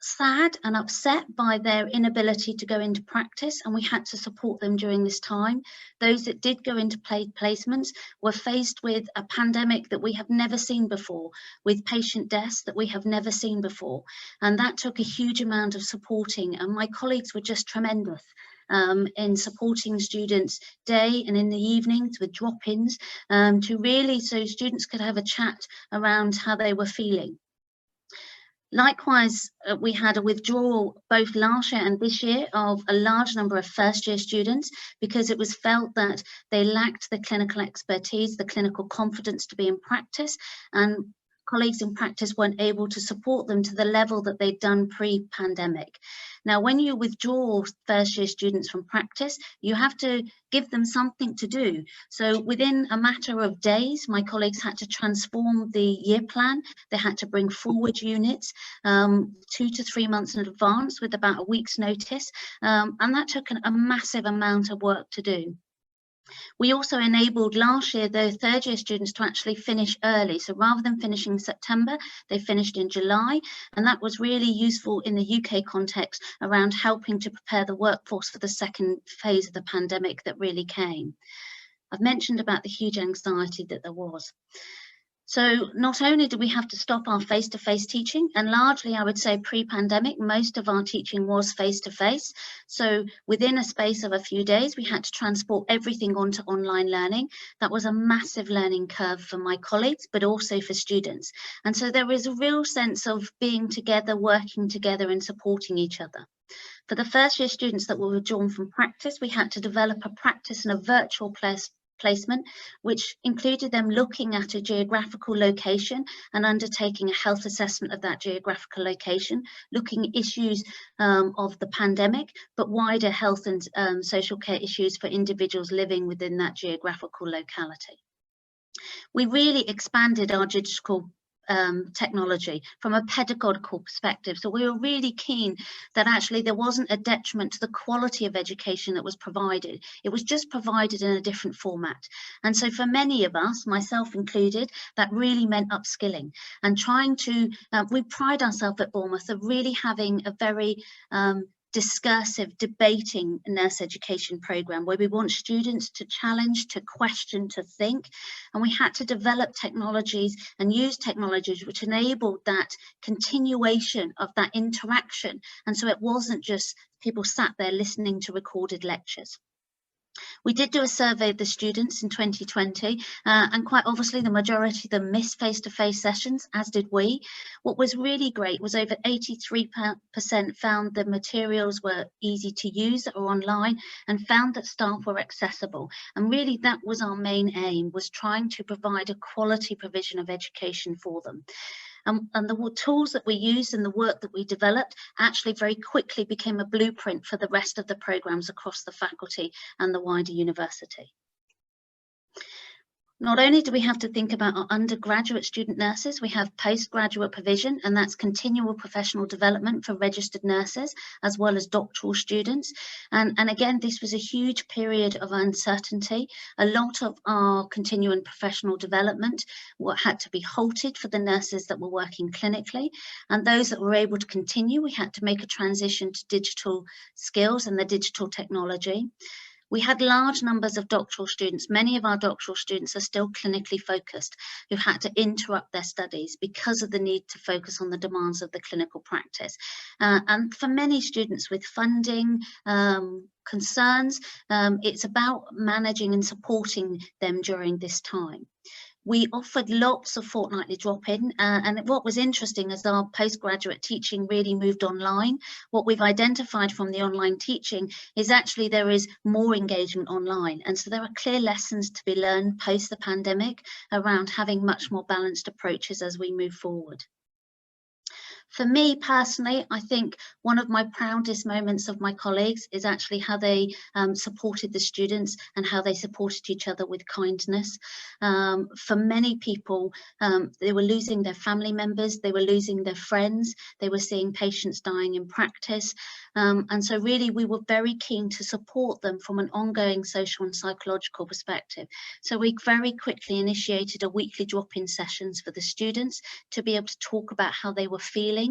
sad and upset by their inability to go into practice, and we had to support them during this time. Those that did go into paid placements were faced with a pandemic that we have never seen before, with patient deaths that we have never seen before, and that took a huge amount of supporting, and my colleagues were just tremendous in supporting students day and in the evenings with drop-ins to really so students could have a chat around how they were feeling. Likewise, we had a withdrawal both last year and this year of a large number of first-year students because it was felt that they lacked the clinical expertise, the clinical confidence to be in practice, and colleagues in practice weren't able to support them to the level that they'd done pre-pandemic. Now, when you withdraw first-year students from practice, you have to give them something to do. So within a matter of days, my colleagues had to transform the year plan. They had to bring forward units 2 to 3 months in advance with about a week's notice. And that took a massive amount of work to do. We also enabled last year the third-year students to actually finish early. So rather than finishing in September, they finished in July. And that was really useful in the UK context around helping to prepare the workforce for the second phase of the pandemic that really came. I've mentioned about the huge anxiety that there was. So not only did we have to stop our face-to-face teaching, and largely I would say pre-pandemic, most of our teaching was face-to-face. So within a space of a few days, we had to transport everything onto online learning. That was a massive learning curve for my colleagues, but also for students. And so there is a real sense of being together, working together and supporting each other. For the first year students that were withdrawn from practice, we had to develop a practice and a virtual placement, which included them looking at a geographical location and undertaking a health assessment of that geographical location, looking at issues of the pandemic, but wider health and social care issues for individuals living within that geographical locality. We really expanded our digital technology from a pedagogical perspective. So we were really keen that actually there wasn't a detriment to the quality of education that was provided. It was just provided in a different format. And so for many of us, myself included, that really meant upskilling and trying to, we pride ourselves at Bournemouth of really having a very discursive, debating nurse education programme where we want students to challenge, to question, to think, and we had to develop technologies and use technologies which enabled that continuation of that interaction, and so it wasn't just people sat there listening to recorded lectures. We did do a survey of the students in 2020, and quite obviously the majority of them missed face-to-face sessions, as did we. What was really great was over 83% found the materials were easy to use or online, and found that staff were accessible. And really that was our main aim, was trying to provide a quality provision of education for them. And the tools that we used and the work that we developed actually very quickly became a blueprint for the rest of the programs across the faculty and the wider university. Not only do we have to think about our undergraduate student nurses, we have postgraduate provision, and that's continual professional development for registered nurses, as well as doctoral students. And again, this was a huge period of uncertainty. A lot of our continuing professional development had to be halted for the nurses that were working clinically. And those that were able to continue, we had to make a transition to digital skills and the digital technology. We had large numbers of doctoral students. Many of our doctoral students are still clinically focused, who had to interrupt their studies because of the need to focus on the demands of the clinical practice. And for many students with funding concerns, it's about managing and supporting them during this time. We offered lots of fortnightly drop-in, and what was interesting as our postgraduate teaching really moved online, what we've identified from the online teaching is actually there is more engagement online. And so there are clear lessons to be learned post the pandemic around having much more balanced approaches as we move forward. For me personally, I think one of my proudest moments of my colleagues is actually how they supported the students and how they supported each other with kindness. For many people, they were losing their family members, they were losing their friends, they were seeing patients dying in practice. And so really we were very keen to support them from an ongoing social and psychological perspective. So we very quickly initiated a weekly drop-in sessions for the students to be able to talk about how they were feeling.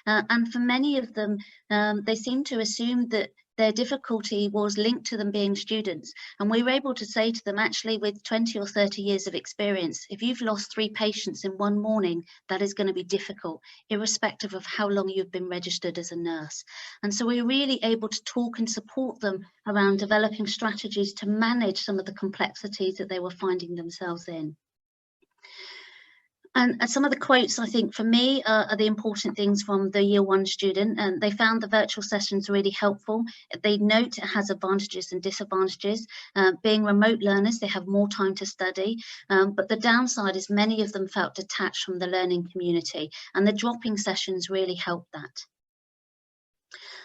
And for many of them, they seemed to assume that their difficulty was linked to them being students. And we were able to say to them, actually, with 20 or 30 years of experience, if you've lost 3 patients in one morning, that is going to be difficult, irrespective of how long you've been registered as a nurse. And so we're really able to talk and support them around developing strategies to manage some of the complexities that they were finding themselves in. And some of the quotes, I think, for me, are the important things from the year 1 student. And they found the virtual sessions really helpful. They note it has advantages and disadvantages. Being remote learners, they have more time to study. But the downside is many of them felt detached from the learning community. And the dropping sessions really helped that.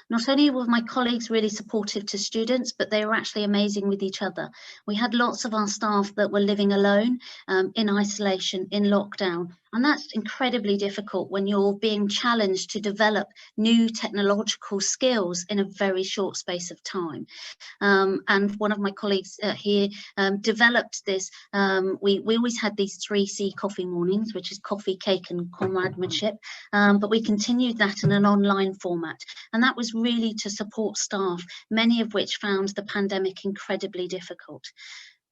Not only were my colleagues really supportive to students, but they were actually amazing with each other. We had lots of our staff that were living alone, in isolation, in lockdown. And that's incredibly difficult when you're being challenged to develop new technological skills in a very short space of time. And one of my colleagues here developed this. We always had these 3C coffee mornings, which is coffee, cake and comradeship, but we continued that in an online format. And that was really to support staff, many of which found the pandemic incredibly difficult.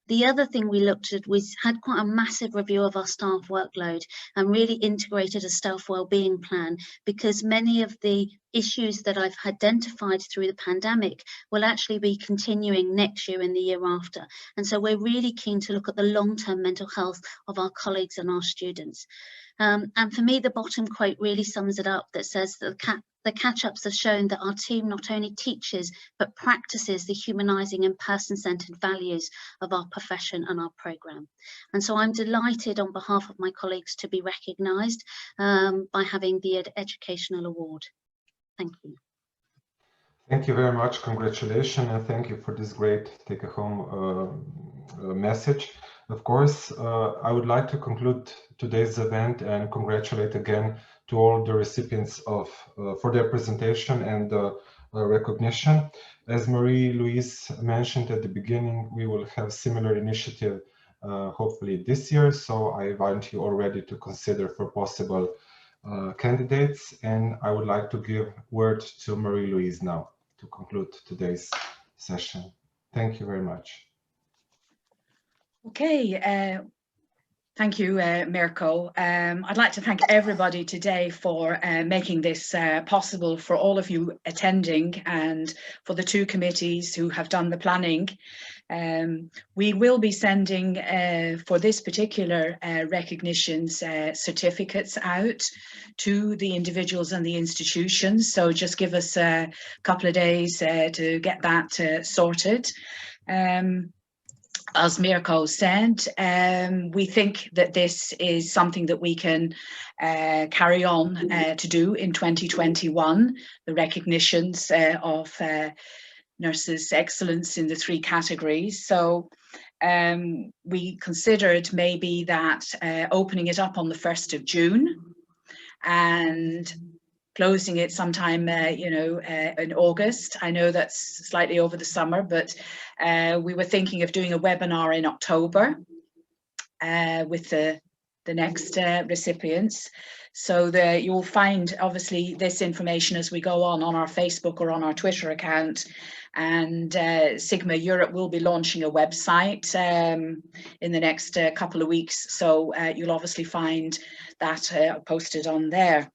The other thing we looked at was had quite a massive review of our staff workload and really integrated a staff wellbeing plan, because many of the issues that I've identified through the pandemic will actually be continuing next year and the year after. And so we're really keen to look at the long-term mental health of our colleagues and our students. And for me, the bottom quote really sums it up, that says that the catch-ups have shown that our team not only teaches, but practices the humanising and person-centred values of our profession and our programme. And so I'm delighted on behalf of my colleagues to be recognised by having the Educational Award. Thank you. Thank you very much. Congratulations, and thank you for this great take-home message. Of course, I would like to conclude today's event and congratulate again to all the recipients of for their presentation and recognition. As Marie-Louise mentioned at the beginning, we will have similar initiative hopefully this year. So I invite you already to consider for possible candidates. And I would like to give word to Marie-Louise now to conclude today's session. Thank you very much. Okay. Thank you, Mirko. I'd like to thank everybody today for making this possible, for all of you attending, and for the two committees who have done the planning. We will be sending, for this particular recognitions, certificates out to the individuals and the institutions. So just give us a couple of days to get that sorted. As Mirko said, we think that this is something that we can carry on to do in 2021, the recognitions of nurses' excellence in the 3 categories. So we considered maybe that opening it up on the 1st of June and closing it sometime, in August. I know that's slightly over the summer, but we were thinking of doing a webinar in October with the next recipients. So you'll find, obviously, this information as we go on our Facebook or on our Twitter account. And Sigma Europe will be launching a website in the next couple of weeks. So you'll obviously find that posted on there.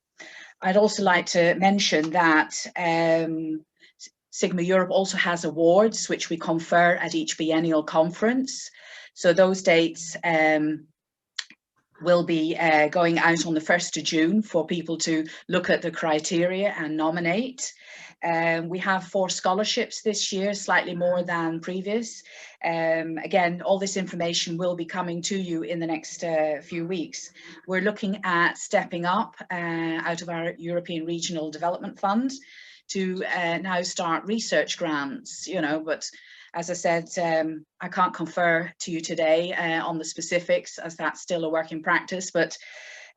I'd also like to mention that Sigma Europe also has awards which we confer at each biennial conference. So those dates will be going out on the 1st of June for people to look at the criteria and nominate. We have 4 scholarships this year, slightly more than previous. Again, all this information will be coming to you in the next few weeks. We're looking at stepping up out of our European Regional Development Fund to now start research grants, but as I said, I can't confer to you today on the specifics, as that's still a work in practice, but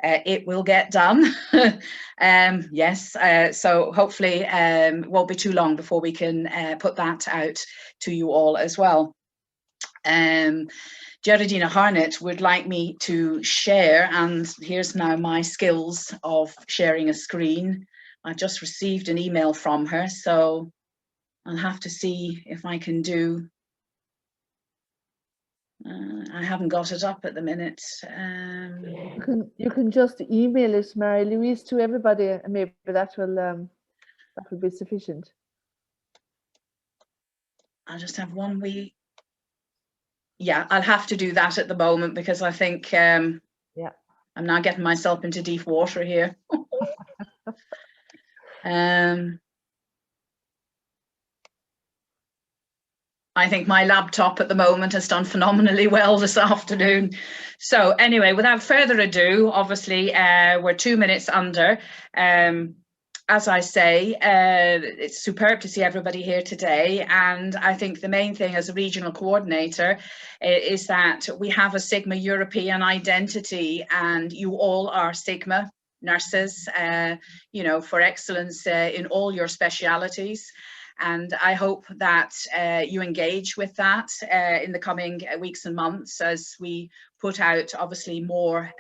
it will get done. Yes, so hopefully it won't be too long before we can put that out to you all as well. Geraldina Harnett would like me to share, and here's now my skills of sharing a screen. I just received an email from her, so I'll have to see if I can do. I haven't got it up at the minute. You can just email it, Marie-Louise, to everybody, and maybe that will be sufficient. I'll just have one wee. Yeah, I'll have to do that at the moment because I think yeah, I'm now getting myself into deep water here. I think my laptop at the moment has done phenomenally well this afternoon. So anyway, without further ado, obviously we're 2 minutes under. As I say, it's superb to see everybody here today. And I think the main thing as a regional coordinator is that we have a Sigma European identity, and you all are Sigma nurses, for excellence in all your specialities. And I hope that you engage with that in the coming weeks and months as we put out obviously more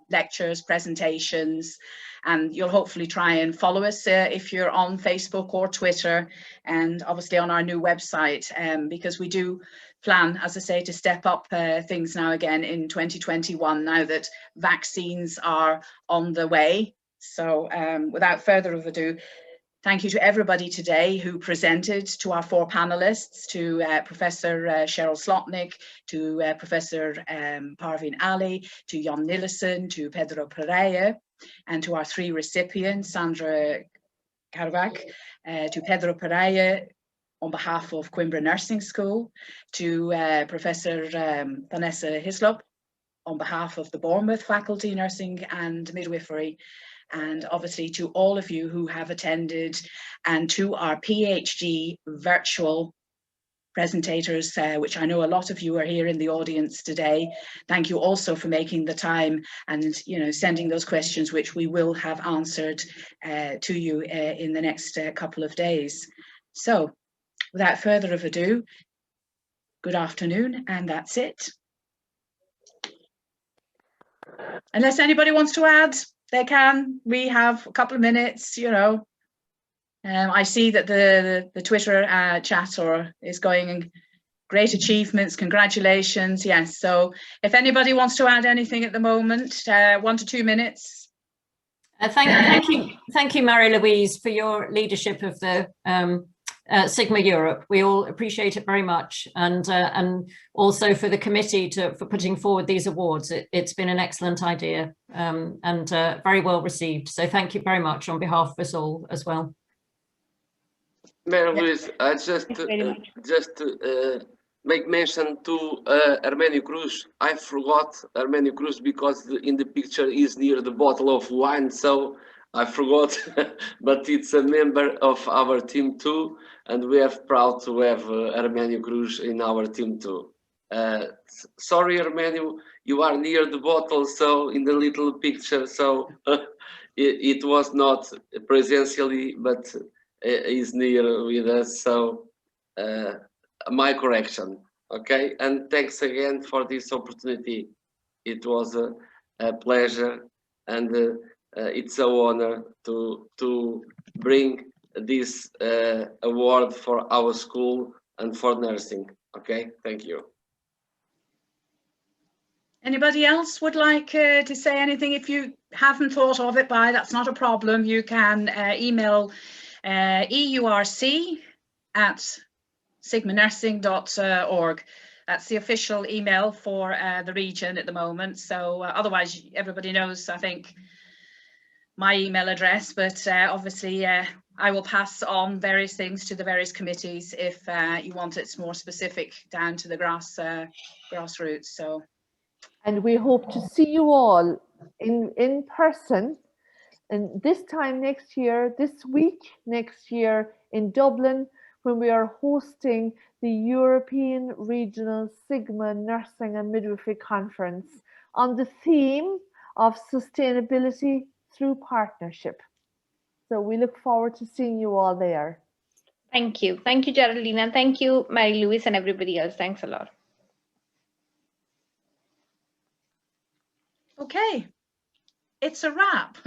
lectures, presentations, and you'll hopefully try and follow us if you're on Facebook or Twitter, and obviously on our new website, because we do plan, as I say, to step up things now again in 2021 now that vaccines are on the way. So without further ado, thank you to everybody today who presented, to our 4 panelists, to Professor Cheryl Slotnick, to Professor Parveen Ali, to Jan Nilsson, to Pedro Perreira, and to our 3 recipients, Sandra Karwak, to Pedro Perreira on behalf of Coimbra Nursing School, to Professor Vanessa Hislop on behalf of the Bournemouth Faculty Nursing and Midwifery, and obviously to all of you who have attended, and to our PhD virtual presentators, which I know a lot of you are here in the audience today. Thank you also for making the time and sending those questions, which we will have answered to you in the next couple of days. So without further ado, good afternoon, and that's it. Unless anybody wants to add, they can. We have a couple of minutes, I see that the Twitter chat is going great achievements, congratulations. Yes, so if anybody wants to add anything at the moment, 1 to 2 minutes. Thank you, Marie-Louise, for your leadership of the Sigma Europe. We all appreciate it very much, and also for the committee for putting forward these awards. It's been an excellent idea and very well received. So thank you very much on behalf of us all as well. Marie-Louise, I just make mention to Arménio Cruz. I forgot Arménio Cruz because in the picture is near the bottle of wine, so I forgot, but it's a member of our team too, and we are proud to have Arménio Cruz in our team too. Sorry, Arménio, you are near the bottle, so in the little picture, so it was not presentially, but is near with us, so my correction, okay? And thanks again for this opportunity. It was a pleasure, and it's an honor to bring this award for our school and for nursing. Okay, thank you. Anybody else would like to say anything? If you haven't thought of it by, that's not a problem. You can email eurc@sigmanursing.org. That's the official email for the region at the moment. So otherwise, everybody knows, I think, my email address, but obviously I will pass on various things to the various committees if you want it more specific down to the grassroots. So, and we hope to see you all in person, and this time next year, this week next year in Dublin, when we are hosting the European Regional Sigma Nursing and Midwifery Conference on the theme of sustainability through partnership. So we look forward to seeing you all there. Thank you. Thank you, Geraldine, and thank you, Marie-Louise, and everybody else. Thanks a lot. okay, it's a wrap.